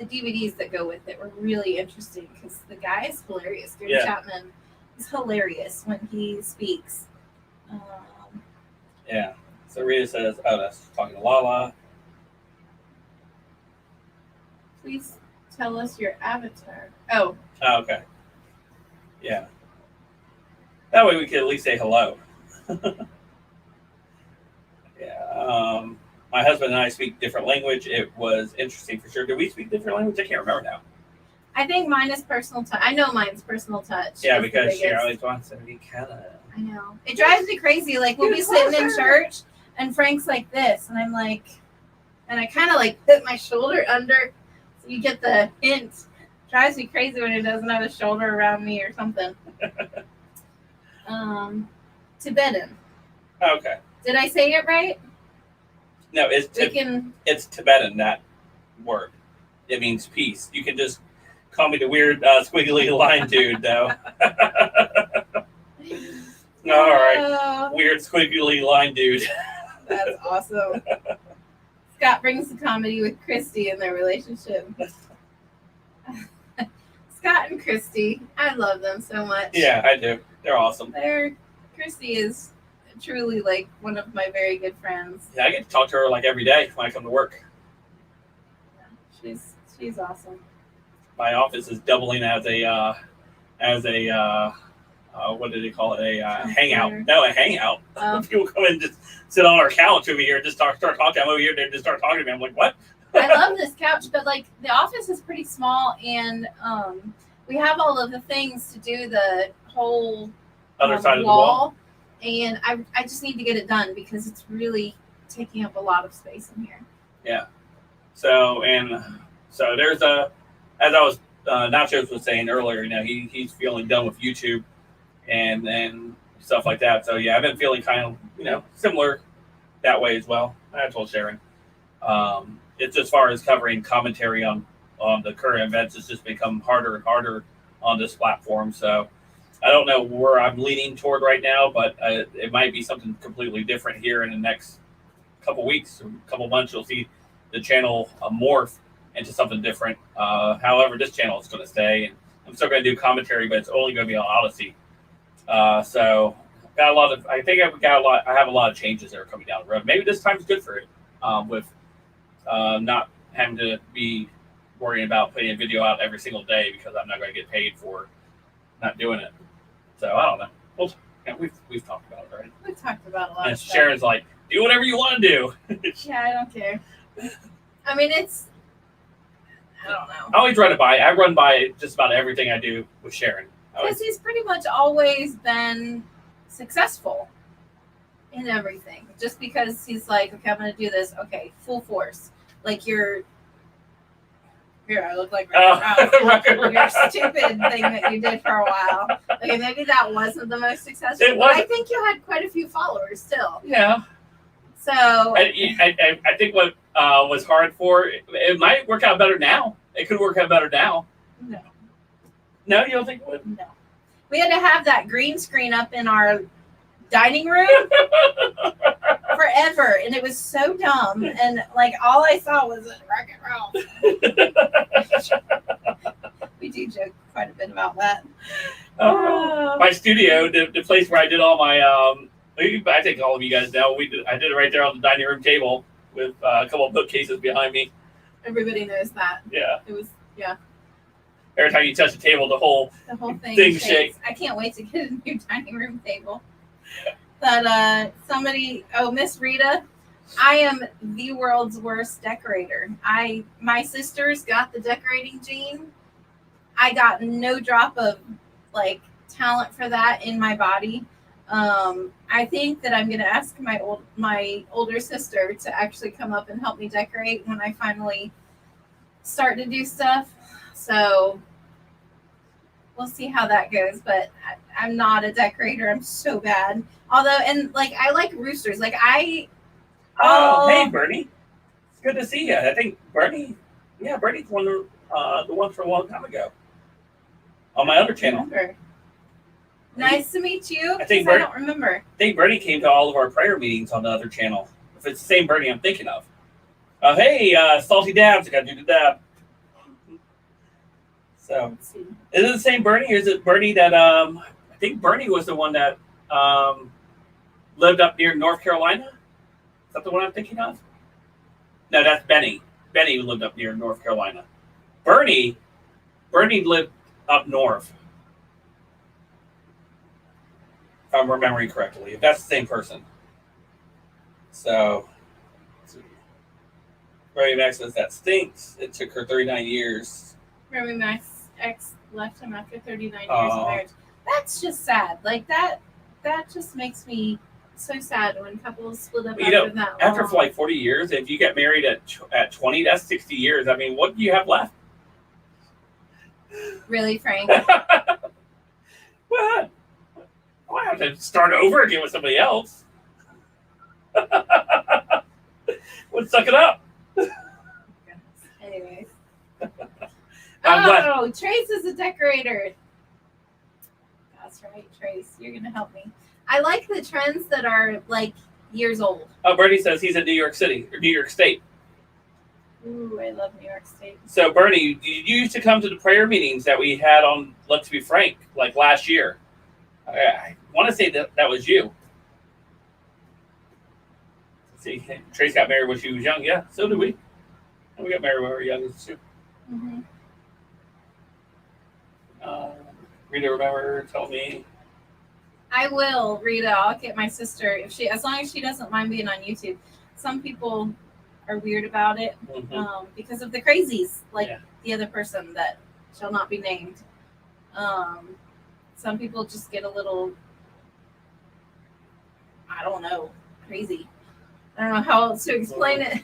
DVDs that go with it were really interesting because the guy is hilarious. Gary Chapman is hilarious when he speaks. Yeah. So Rita says, "Oh, that's talking to Lala." Please tell us your avatar. Oh, okay. Yeah. That way we can at least say hello. Yeah. My husband and I speak different language. It was interesting for sure. Do we speak different language? I can't remember now. I think mine is personal touch. I know mine's personal touch. Yeah, because she always wants to be kind of. I know. It drives me crazy. Like we'll be sitting in church and Frank's like this, and I'm like, and I kind of like put my shoulder under, so you get the hint. It drives me crazy when he doesn't have his shoulder around me or something. Tibetan. Okay. Did I say it right? No, it's Tibetan, that word. It means peace. You can just call me the weird squiggly line dude, though. All right. Weird squiggly line dude. That's awesome. Scott brings the comedy with Christy in their relationship. Scott and Christy, I love them so much. Yeah, I do. They're awesome. Christy is truly like one of my very good friends. Yeah, I get to talk to her like every day when I come to work. Yeah, she's awesome. My office is doubling as a what did they call it? A hangout. No, a hangout. People come in and just sit on our couch over here and just start talking. I'm over here, they just start talking to me. I'm like, what? I love this couch, but like the office is pretty small, and we have all of the things to do the whole Other side of the wall. and I just need to get it done because it's really taking up a lot of space in here. Yeah. So there's as I was Nachos was saying earlier, he's feeling done with YouTube and stuff like that. So yeah, I've been feeling kind of similar that way as well. I told Sharon. It's as far as covering commentary on the current events, it's just become harder and harder on this platform. So I don't know where I'm leaning toward right now, but it might be something completely different here in the next couple weeks or couple months. You'll see the channel morph into something different. However, this channel is going to stay, and I'm still going to do commentary, but it's only going to be on Odyssey. So got a lot of. I think I've got a lot. I have a lot of changes that are coming down the road. Maybe this time's good for it, with not having to be worrying about putting a video out every single day because I'm not going to get paid for not doing it. So I don't know. Well, we've talked about it, right? We've talked about a lot. And of stuff. Sharon's like, do whatever you want to do. Yeah, I don't care. I mean, I don't know. I always run it by. I run by just about everything I do with Sharon. Because he's pretty much always been successful in everything. Just because he's like, okay, I'm going to do this. Okay, full force. Like here, I look like your stupid thing that you did for a while. Okay, maybe that wasn't the most successful. It was. But I think you had quite a few followers still. Yeah. So I think what was hard for it might work out better now. It could work out better now. No, you don't think it would? No. We had to have that green screen up in our dining room forever, and it was so dumb. And like all I saw was a rock and roll. We do joke quite a bit about that. My studio, the place where I did all my I think all of you guys know I did it right there on the dining room table with a couple of bookcases behind me. Everybody knows that. Yeah. It was Every time you touch the table, the whole thing shakes. shakes. I can't wait to get a new dining room table. But Miss Rita, I am the world's worst decorator. My sisters got the decorating gene. I got no drop of like talent for that in my body. I think that I'm gonna ask my older sister to actually come up and help me decorate when I finally start to do stuff. So we'll see how that goes. But I'm not a decorator. I'm so bad. Although, and like I like roosters. Like hey Bernie, it's good to see you. I think Bernie's one the one from a long time ago on my other channel. Nice to meet you. I don't remember. I think Bernie came to all of our prayer meetings on the other channel. If it's the same Bernie I'm thinking of. Hey, Salty Dabs, I got to do the dab. So, is it the same Bernie, or is it Bernie that I think Bernie was the one that lived up near North Carolina? Is that the one I'm thinking of? No, that's Benny. Benny lived up near North Carolina. Bernie lived up north. If I'm remembering correctly, if that's the same person. So, let's see. Bernie Mac says that stinks. It took her 39 years. Bernie Mac's ex left him after 39 years of marriage. That's just sad. Like that just makes me so sad when couples split up after that long. After like 40 years, if you get married at 20, that's 60 years. I mean, what do you have left? Really, Frank? What? I have to start over again with somebody else. Let's suck it up. Anyways. I'm Trace is a decorator. That's right, Trace. You're going to help me. I like the trends that are like years old. Oh, Bernie says he's in New York City or New York State. Ooh, I love New York State. So, Bernie, you used to come to the prayer meetings that we had on Let's Be Frank, like last year. I want to say that was you. See, Trace got married when she was young. Yeah, so did we. And we got married when we were young too. Mm-hmm. Rita, remember, tell me. I will, Rita. I'll get my sister as long as she doesn't mind being on YouTube. Some people are weird about it because of the crazies, like Yeah. the other person that shall not be named. Some people just get a little, I don't know, crazy. I don't know how else to explain it.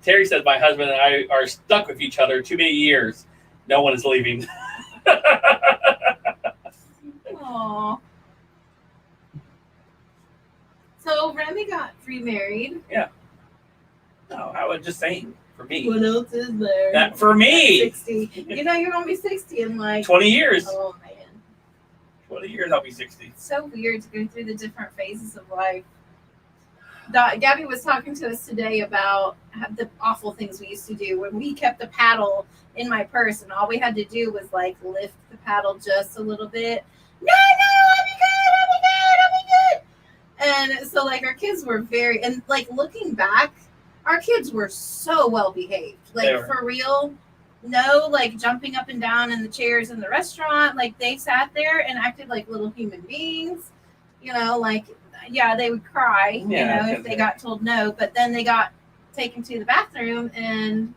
Terry says my husband and I are stuck with each other too many years. No one is leaving. Aww. So Remy got remarried. Yeah. No, I was just saying for me. What else is there? That for me. 60. You know you're gonna be 60 in like 20 years. Oh man. 20 years I'll be 60. It's so weird to go through the different phases of life. Gabby was talking to us today about the awful things we used to do when we kept the paddle in my purse, and all we had to do was like lift the paddle just a little bit. No, I'll be good. And so like our kids were very, and like looking back, our kids were so well behaved. Like for real, no like jumping up and down in the chairs in the restaurant. Like they sat there and acted like little human beings. You know, like yeah, they would cry, you know, if they got told no, but then they got taken to the bathroom, and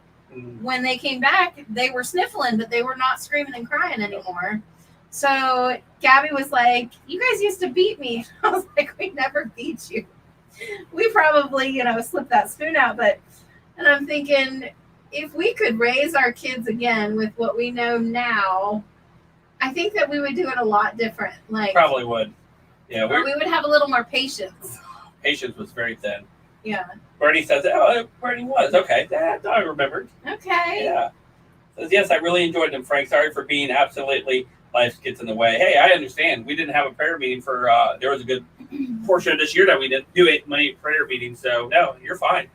when they came back, they were sniffling, but they were not screaming and crying anymore. So Gabby was like, you guys used to beat me. I was like, we never beat you. We probably, you know, slipped that spoon out, and I'm thinking, if we could raise our kids again with what we know now, I think that we would do it a lot different. Like probably would. Yeah, we would have a little more patience. Patience was very thin. Yeah. Bernie says, oh, Bernie was. Okay, that I remembered. Okay. Yeah. Says, yes, I really enjoyed them, Frank. Sorry for being absolutely life gets in the way. Hey, I understand. We didn't have a prayer meeting for, there was a good portion of this year that we didn't do many prayer meetings. So, no, you're fine.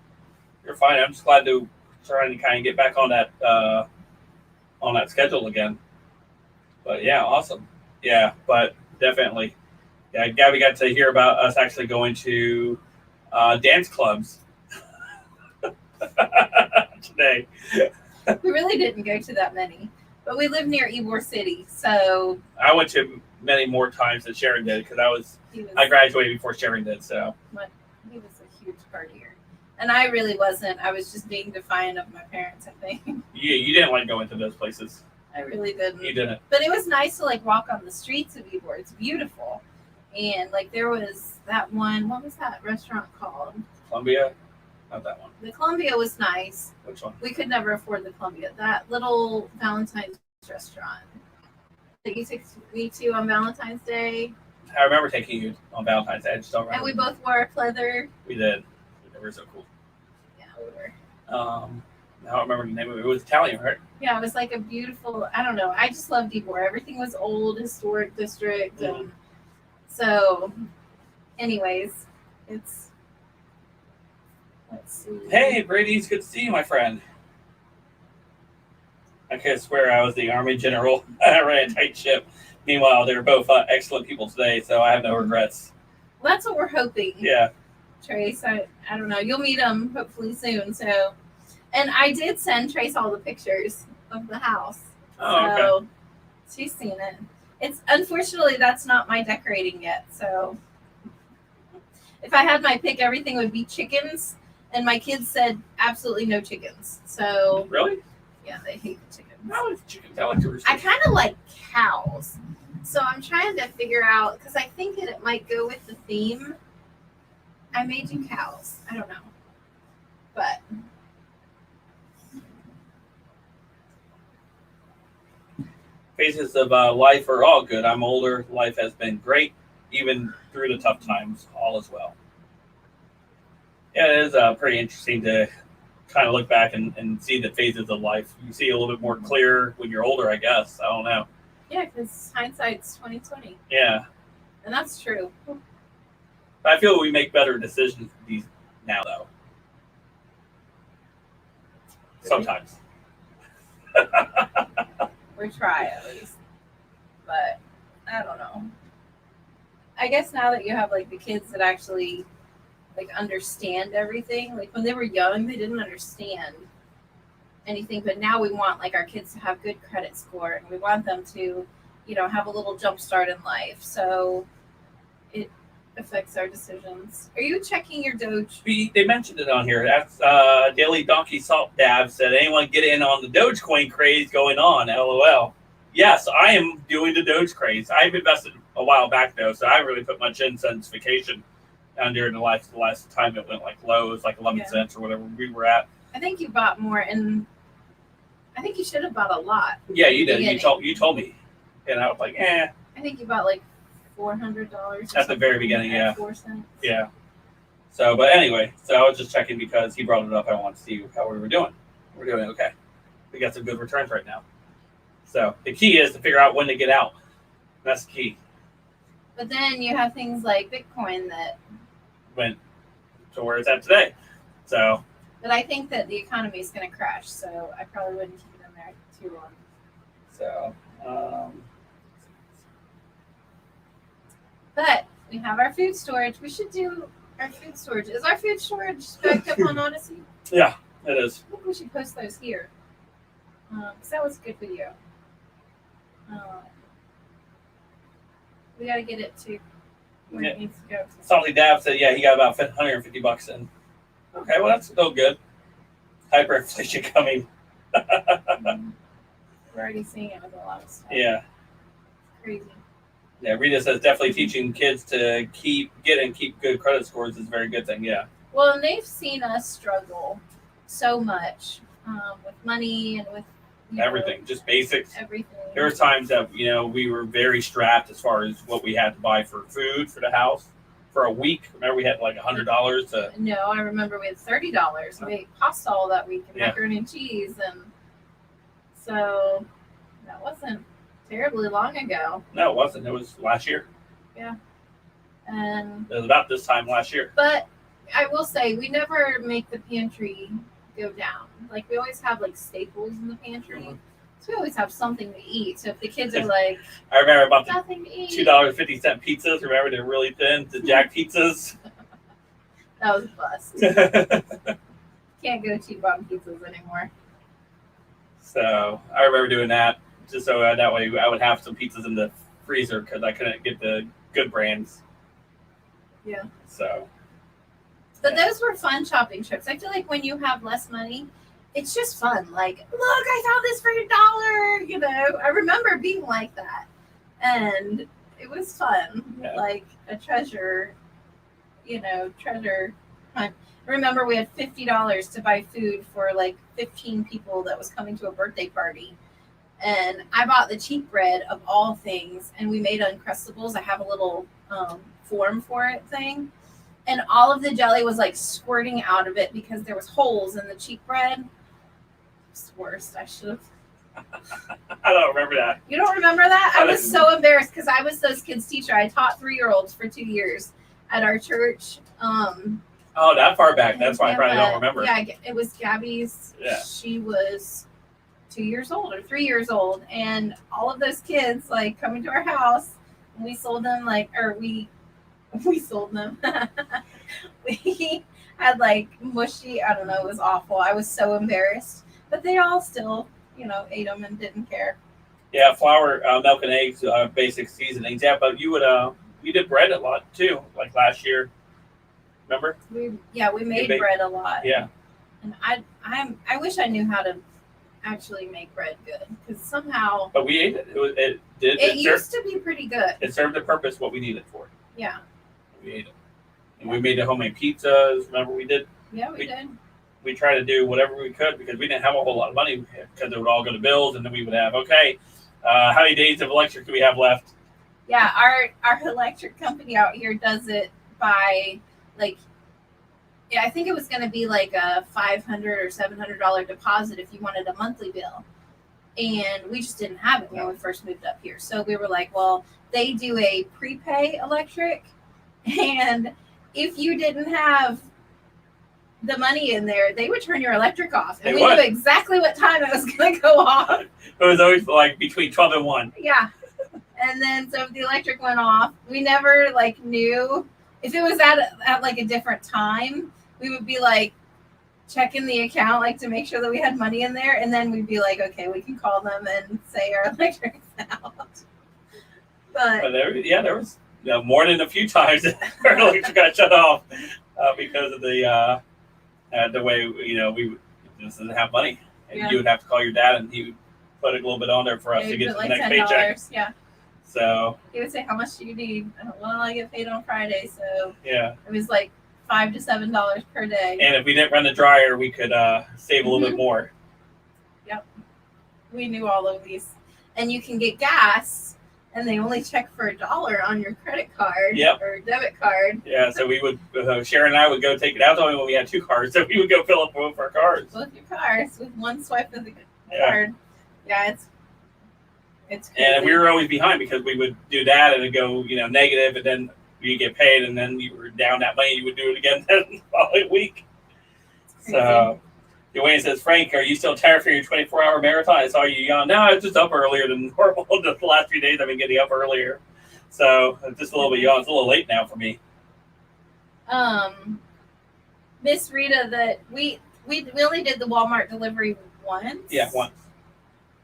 You're fine. I'm just glad to try to kind of get back on that schedule again. But, yeah, awesome. Yeah, but definitely. Yeah, Gabby got to hear about us actually going to dance clubs today. We really didn't go to that many, but we live near Ybor City, so I went to many more times than Sharon did because I graduated before Sharon did. So he was a huge partier, and I really wasn't. I was just being defiant of my parents, I think. You didn't like going to those places. I really didn't. You didn't. But it was nice to like walk on the streets of Ybor. It's beautiful. And like there was that one, what was that restaurant called? Columbia? Not that one. The Columbia was nice. Which one? We could never afford the Columbia. That little Valentine's restaurant that you took me to on Valentine's Day. I remember taking you on Valentine's Day. I just don't remember. And we both wore pleather. We did. They were so cool. Yeah, we were. I don't remember the name of it. It was Italian, right? Yeah, it was like a beautiful, I don't know. I just loved Ybor. Everything was old, historic district. And so, anyways, let's see. Hey, Brady, it's good to see you, my friend. I could swear I was the Army general. I ran a tight ship. Meanwhile, they were both excellent people today, so I have no regrets. Well, that's what we're hoping. Yeah. Trace, I don't know. You'll meet him hopefully soon. So, and I did send Trace all the pictures of the house. Oh, so okay. She's seen it. It's unfortunately that's not my decorating yet. So if I had my pick, everything would be chickens, and my kids said absolutely no chickens. So really, yeah, they hate the chickens. No, it's chickens. I like to I kind of like cows, so I'm trying to figure out because I think that it might go with the theme. I may do cows. I don't know, but. Phases of life are all good. I'm older. Life has been great, even through the tough times. All is well. Yeah, it is pretty interesting to kind of look back and see the phases of life. You see a little bit more clear when you're older, I guess. I don't know. Yeah, because hindsight's 20/20. Yeah, and that's true. But I feel we make better decisions now, though. Sometimes. We try at least, but I don't know. I guess now that you have like the kids that actually like understand everything, like when they were young, they didn't understand anything, but now we want like our kids to have good credit score, and we want them to, you know, have a little jump start in life. So affects our decisions. Are you checking your Doge? They mentioned it on here. That's Daily Donkey Salt Dab said, anyone get in on the Dogecoin craze going on? LOL. Yes, I am doing the Doge craze. I've invested a while back though, so I haven't really put much in since vacation. Down during the last time it went like low, it was like 11 cents or whatever we were at. I think you bought more, and I think you should have bought a lot. Yeah, you did. You told me, and I was like, eh. I think you bought like $400 at the very beginning. Yeah. 4 cents. Yeah. So, but anyway, so I was just checking because he brought it up. I wanted to see how we were doing. We're doing okay. We got some good returns right now. So the key is to figure out when to get out. That's the key. But then you have things like Bitcoin that went to where it's at today. So. But I think that the economy is going to crash, so I probably wouldn't keep it in there too long. So. But we have our food storage. We should do our food storage. Is our food storage backed up on Odyssey? Yeah, it is. I think we should post those here. Because that was a good video. We got to get it to where it needs to go. Salty Dab said, yeah, he got about $150 in. Okay, well, that's still good. Hyperinflation coming. We're already seeing it with a lot of stuff. Yeah. It's crazy. Yeah, Rita says definitely teaching kids to keep good credit scores is a very good thing. Yeah. Well, and they've seen us struggle so much with money and with everything, just basics. Everything. There were times that we were very strapped as far as what we had to buy for food for the house for a week. Remember, we had like $100 to. No, I remember we had $30. We ate pasta all that week and macaroni and cheese, and so that wasn't terribly long ago. No, it wasn't. It was last year. Yeah. And it was about this time last year. But I will say we never make the pantry go down. Like we always have like staples in the pantry. Mm-hmm. So we always have something to eat. So if the kids are like, I remember about nothing to eat. $2.50 pizzas. Remember they're really thin, the Jack pizzas. That was a bust. Can't go cheap on pizzas anymore. So I remember doing that just so that way I would have some pizzas in the freezer because I couldn't get the good brands. Yeah. So. But those were fun shopping trips. I feel like when you have less money, it's just fun. Like, look, I found this for $1. I remember being like that, and it was fun. Yeah. Like a treasure hunt. I remember we had $50 to buy food for like 15 people that was coming to a birthday party. And I bought the cheap bread of all things, and we made Uncrustables. I have a little form for it thing. And all of the jelly was like squirting out of it because there was holes in the cheap bread. It's the worst. I should have. I don't remember that. You don't remember that? I was so embarrassed because I was those kids' teacher. I taught 3-year-olds for 2 years at our church. Oh, that far back. That's why I probably don't remember. Yeah, it was Gabby's. Yeah. She was 2 years old or 3 years old. And all of those kids like coming to our house, and we sold them we sold them. We had like mushy, I don't know, it was awful. I was so embarrassed. But they all still, ate them and didn't care. Yeah, flour, milk, and eggs, basic seasonings. Yeah, but you did bread a lot too, like last year. Remember? We made bread a lot. Yeah. And I wish I knew how to actually make bread good because somehow. But we ate it. It used to be pretty good. It served the purpose what we needed it for. Yeah. We ate it. And we made the homemade pizzas. Remember we did? Yeah, we did. We tried to do whatever we could because we didn't have a whole lot of money because it would all go to bills, and then we would have, how many days of electric do we have left? Yeah, our electric company out here does it by I think it was going to be like a $500 or $700 deposit if you wanted a monthly bill. And we just didn't have it when we first moved up here. So we were like, well, they do a prepay electric. And if you didn't have the money in there, they would turn your electric off. And we knew exactly what time it was going to go off. It was always like between 12 and 1. Yeah. And then so if the electric went off, we never knew. If it was at like a different time, we would be like checking the account to make sure that we had money in there. And then we'd be like, okay, we can call them and say our electric's out. But there was more than a few times our electric got shut off because of the way we just didn't have money, and you would have to call your dad, and he would put a little bit on there for us to get to the next paycheck. Yeah. So he would say, "How much do you need?" Well, I get paid on Friday, so yeah, it was like $5 to $7 per day. And if we didn't run the dryer, we could save a little bit more. Yep, we knew all of these, and you can get gas, and they only check for $1 on your credit card or debit card. Yeah, so we would Sharon and I would go take it out only when we had 2 cars, so we would go fill up both our cars. Both your cars with one swipe of the card. Yeah, it's crazy. And we were always behind because we would do that and it'd go, negative, and then you get paid, and then you were down that money. You would do it again the following week. So, Dwayne says, Frank, are you still tired for your 24-hour marathon? I saw you yawn. No, I was just up earlier than normal. The last few days I've been getting up earlier. So, just a little bit yawn. It's a little late now for me. Miss Rita, that we only did the Walmart delivery once. Yeah, once.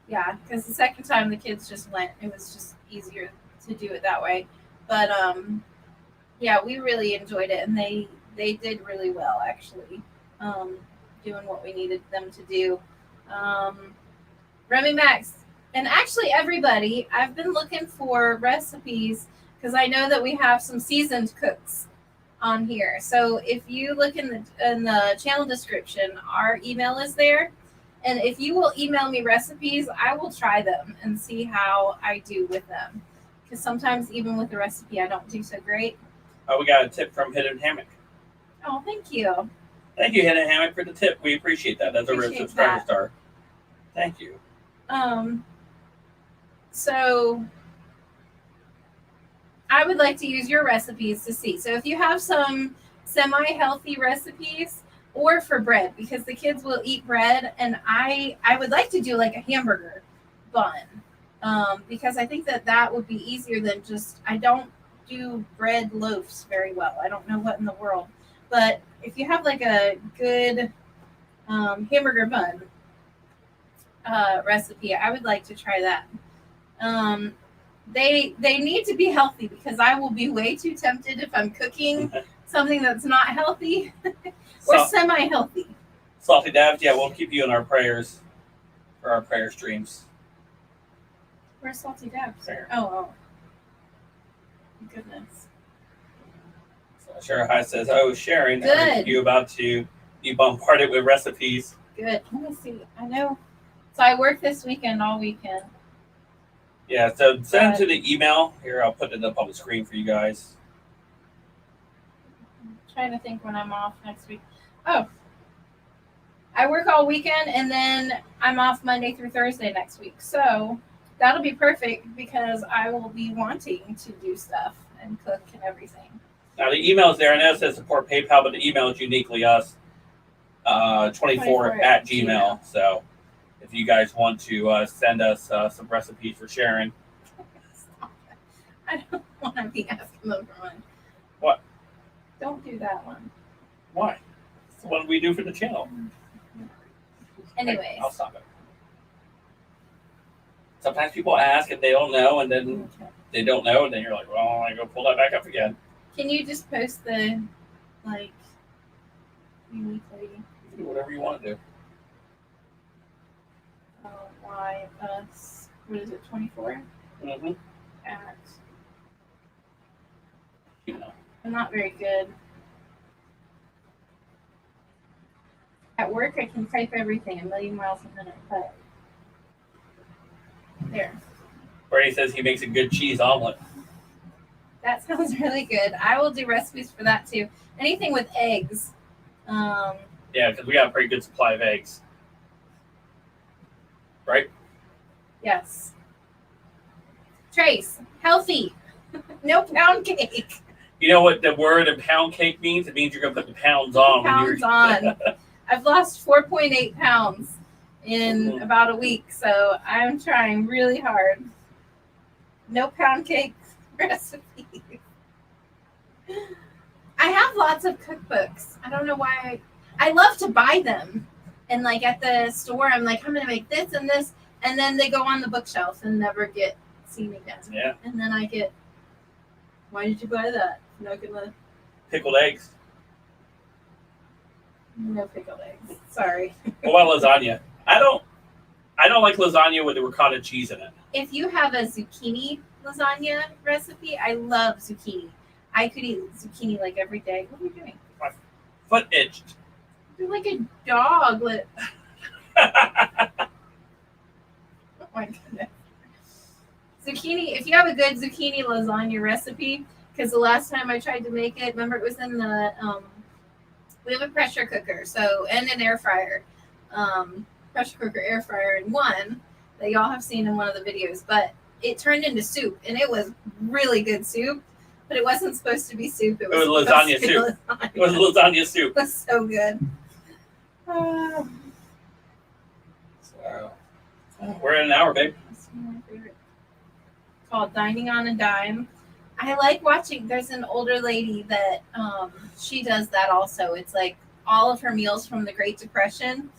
Yeah, because the second time the kids just went. It was just easier to do it that way. But, yeah, we really enjoyed it, and they did really well, actually, doing what we needed them to do. Remy Max, and actually everybody, I've been looking for recipes because I know that we have some seasoned cooks on here. So if you look in the channel description, our email is there. And if you will email me recipes, I will try them and see how I do with them. Because sometimes even with the recipe, I don't do so great. Oh, we got a tip from Hidden Hammock. Oh, thank you. Thank you, Hidden Hammock, for the tip. We appreciate that. That's a real subscriber star. Thank you. So I would like to use your recipes to see. So if you have some semi-healthy recipes, or for bread, because the kids will eat bread, and I would like to do like a hamburger bun, because I think that would be easier than I don't do bread loaves very well. I don't know what in the world, but if you have like a good hamburger bun recipe, I would like to try that. They need to be healthy, because I will be way too tempted if I'm cooking something that's not healthy or semi-healthy. Salty Dabs, yeah, we'll keep you in our prayers for our prayer streams. Where's Salty Dabs? Oh. Goodness. So Sharon High says, "Oh, Sharon, good. You about to be bombarded with recipes." Good. Let me see. I know. So I work this weekend all weekend. Yeah. So send it to the email. Here, I'll put it up on the screen for you guys. I'm trying to think when I'm off next week. Oh. I work all weekend, and then I'm off Monday through Thursday next week. So that'll be perfect, because I will be wanting to do stuff and cook and everything. Now the email is there. I know it says support PayPal, but the email is uniquely us, 24 at Gmail. So if you guys want to send us some recipes for Sharon. I don't want to be asking them for money. What? Don't do that one. Why? It's the one we do for the channel. Anyways. Okay, I'll stop it. Sometimes people ask if they don't know, and then they don't know, and then you're like, well, I go pull that back up again. Can you just post the, uniquely? Do whatever you want to do. Why us? What is it, 24? Mm-hmm. At. I'm not very good. At work, I can type everything a million miles a minute, but there. Bernie says he makes a good cheese omelet. That sounds really good. I will do recipes for that too. Anything with eggs. Yeah, because we got a pretty good supply of eggs. Right? Yes. Trace, healthy. No pound cake. You know what the word of pound cake means? It means you're going to put the pounds on. Pounds on. I've lost 4.8 pounds in about a week, so I'm trying really hard. No pound cake recipe. I have lots of cookbooks. I don't know why. I love to buy them. And at the store, I'm like, I'm going to make this and this. And then they go on the bookshelf and never get seen again. Yeah. And then I get Why did you buy that? Not gonna. Pickled eggs. No pickled eggs. Sorry. What about lasagna? I don't like lasagna with the ricotta cheese in it. If you have a zucchini lasagna recipe, I love zucchini. I could eat zucchini like every day. What are you doing? My foot itched. You're like a dog. Oh my goodness. Zucchini, if you have a good zucchini lasagna recipe, because the last time I tried to make it, remember it was in the, we have a pressure cooker, and an air fryer. Pressure cooker, air fryer in one that y'all have seen in one of the videos, but it turned into soup, and it was really good soup, but it wasn't supposed to be soup. It was lasagna soup. Lasagna. It was lasagna soup. It was so good. So, we're in an hour, babe. That's my favorite. It's called Dining on a Dime. I like watching. There's an older lady that she does that also. It's like all of her meals from the Great Depression,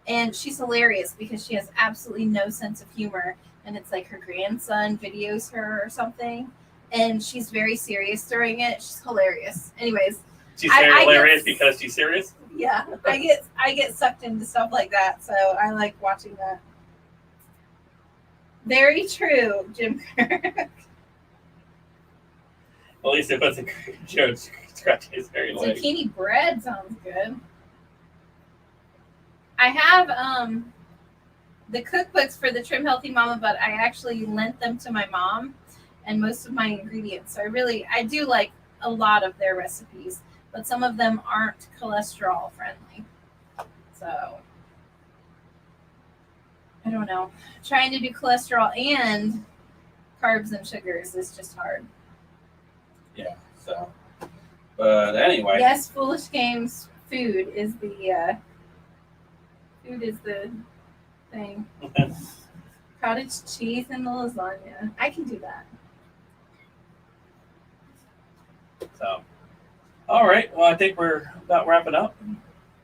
and she's hilarious because she has absolutely no sense of humor. And it's like her grandson videos her or something, and she's very serious during it. She's hilarious. Anyways, she's hilarious because she's serious. Yeah, I get sucked into stuff like that, so I like watching that. Very true, Jim Kirk. At least it wasn't Joe scratching his hairy leg. Zucchini bread sounds good. I have the cookbooks for the Trim Healthy Mama, but I actually lent them to my mom and most of my ingredients. So I do like a lot of their recipes, but some of them aren't cholesterol friendly. So I don't know. Trying to do cholesterol and carbs and sugars is just hard. Yeah, so. But anyway. Yes, Foolish Games food is the thing. Cottage cheese and the lasagna. I can do that. So, all right. Well, I think we're about wrapping up.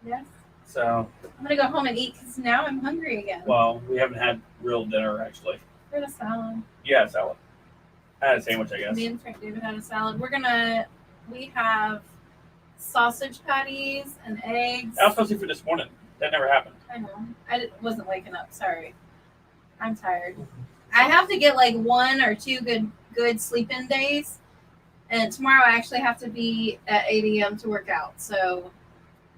Yes. So. I'm going to go home and eat because now I'm hungry again. Well, we haven't had real dinner, actually. We had a salad. You had a salad. I had a sandwich, I guess. Me and Frank David had a salad. We have sausage patties and eggs. I was supposed to for this morning. That never happened. I know. Wasn't waking up. Sorry. I'm tired. I have to get like 1 or 2 good sleep-in days. And tomorrow I actually have to be at 8 a.m. to work out. So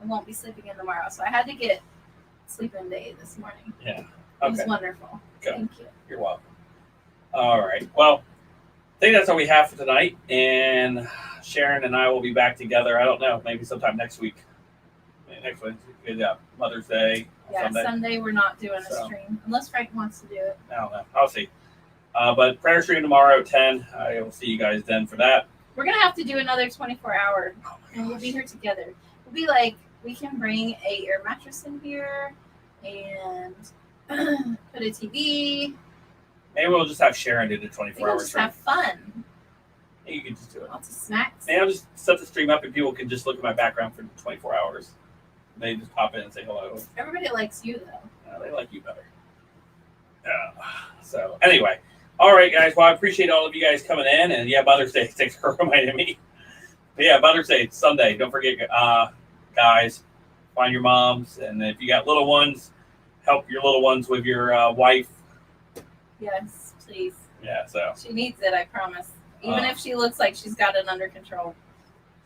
I won't be sleeping in tomorrow. So I had to get sleep-in day this morning. Yeah. It Okay. was wonderful. Good. Thank you. You're welcome. All right. Well, I think that's all we have for tonight. And Sharon and I will be back together. I don't know. Maybe sometime next week. Next week. Yeah. Mother's Day. Yeah, Sunday we're not doing a So. stream. Unless Frank wants to do it. I don't know. I'll see. But prayer stream tomorrow at 10. I will see you guys then for that. We're going to have to do another 24-hour. Oh And we'll be here together. We'll be like, we can bring a air mattress in here and put a TV. Maybe we'll just have Sharon do the 24 We'll hour just stream. have fun. You can just do it. Lots of snacks. Maybe I'll just set the stream up and people can just look at my background for 24 hours. They just pop in and say hello. Everybody likes you, though. They like you better. So anyway, all right, guys. Well, I appreciate all of you guys coming in, and yeah, Mother's Day. Thanks for reminding me. But yeah, Mother's Day Sunday. Don't forget, guys. Find your moms, and if you got little ones, help your little ones with your wife. Yes, please. Yeah. So. She needs it, I promise. Even if she looks like she's got it under control.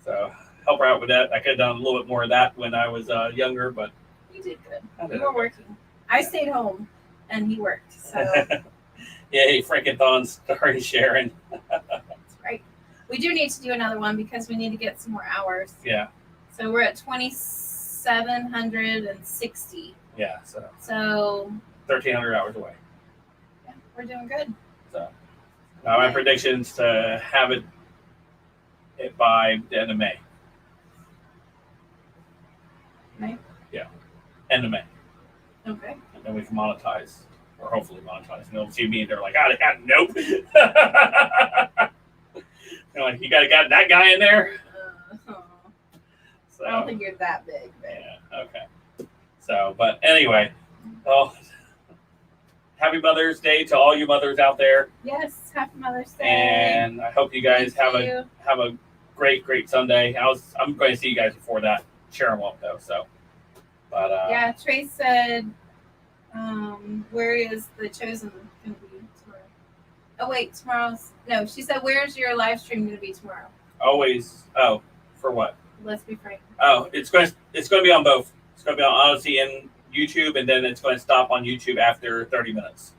So help her out with that. I could have done a little bit more of that when I was younger, but You did good. I did You were okay. working. I stayed home, and he worked. So Yeah, hey, Frankenthon's starring Sharon. that's right. We do need to do another one because we need to get some more hours. Yeah, So we're at 2,760. yeah. So So 1,300 hours away. yeah, we're doing good. So my predictions to have it by the end of May. May? Yeah, end of May, Okay. and then we can monetize, or hopefully monetize. And they'll see me, and they're like, nope." They're like, "You got that guy in there." So I don't think you're that big, babe. yeah, okay. So, but anyway, oh, happy Mother's Day to all you mothers out there. Yes, happy Mother's Day. And I hope you guys have a great Sunday. I'm going to see you guys before that. Sharon won't though. So, but yeah, Trace said, where is the chosen going to be tomorrow? Oh wait, tomorrow's no. She said, where's your live stream going to be tomorrow? Always. Oh, for what? Let's be frank. Oh, it's going to be on both. It's going to be on Odyssey and YouTube, and then it's going to stop on YouTube after 30 minutes.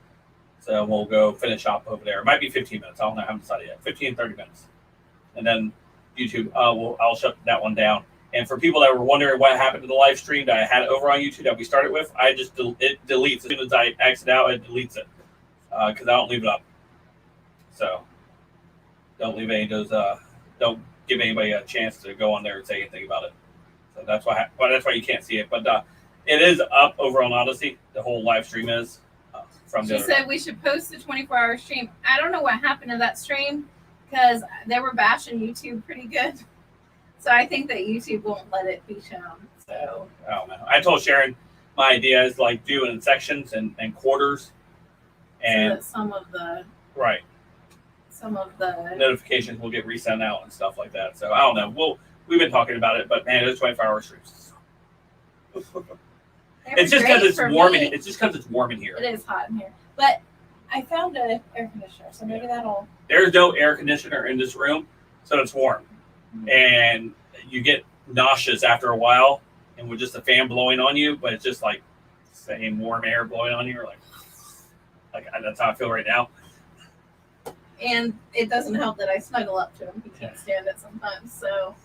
So we'll go finish up over there. It might be 15 minutes. I don't know. I haven't decided yet. 15, 30 minutes. And then YouTube, I'll shut that one down. And for people that were wondering what happened to the live stream that I had over on YouTube that we started with, I just it deletes. As soon as I exit out, it deletes it. Because I don't leave it up. So don't leave any of those, don't give anybody a chance to go on there and say anything about it. So that's why you can't see it. But it is up over on Odyssey. The whole live stream is. She said we should post a 24-hour stream. I don't know what happened to that stream because they were bashing YouTube pretty good. So I think that YouTube won't let it be shown. So I don't know. I told Sharon my idea is like do it in sections and quarters, and so some of the notifications will get resent out and stuff like that. So I don't know. We've been talking about it, but man, it's 24-hour streams. It's just because it's warm. It's just because it's warm in here. It is hot in here, but I found an air conditioner, so maybe that'll. There's no air conditioner in this room, so it's warm, and you get nauseous after a while, and with just a fan blowing on you. But it's just like same warm air blowing on you. You're like that's how I feel right now. And it doesn't help that I snuggle up to him. He can't stand it sometimes. So.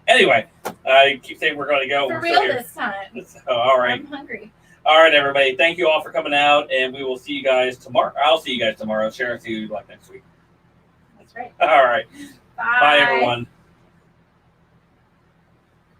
Anyway, I keep saying we're going to go. For real this time. So, all right. I'm hungry. All right, everybody. Thank you all for coming out, and we will see you guys tomorrow. I'll see you guys tomorrow. Sharon, see you next week. That's right. All right. Bye. Bye, everyone.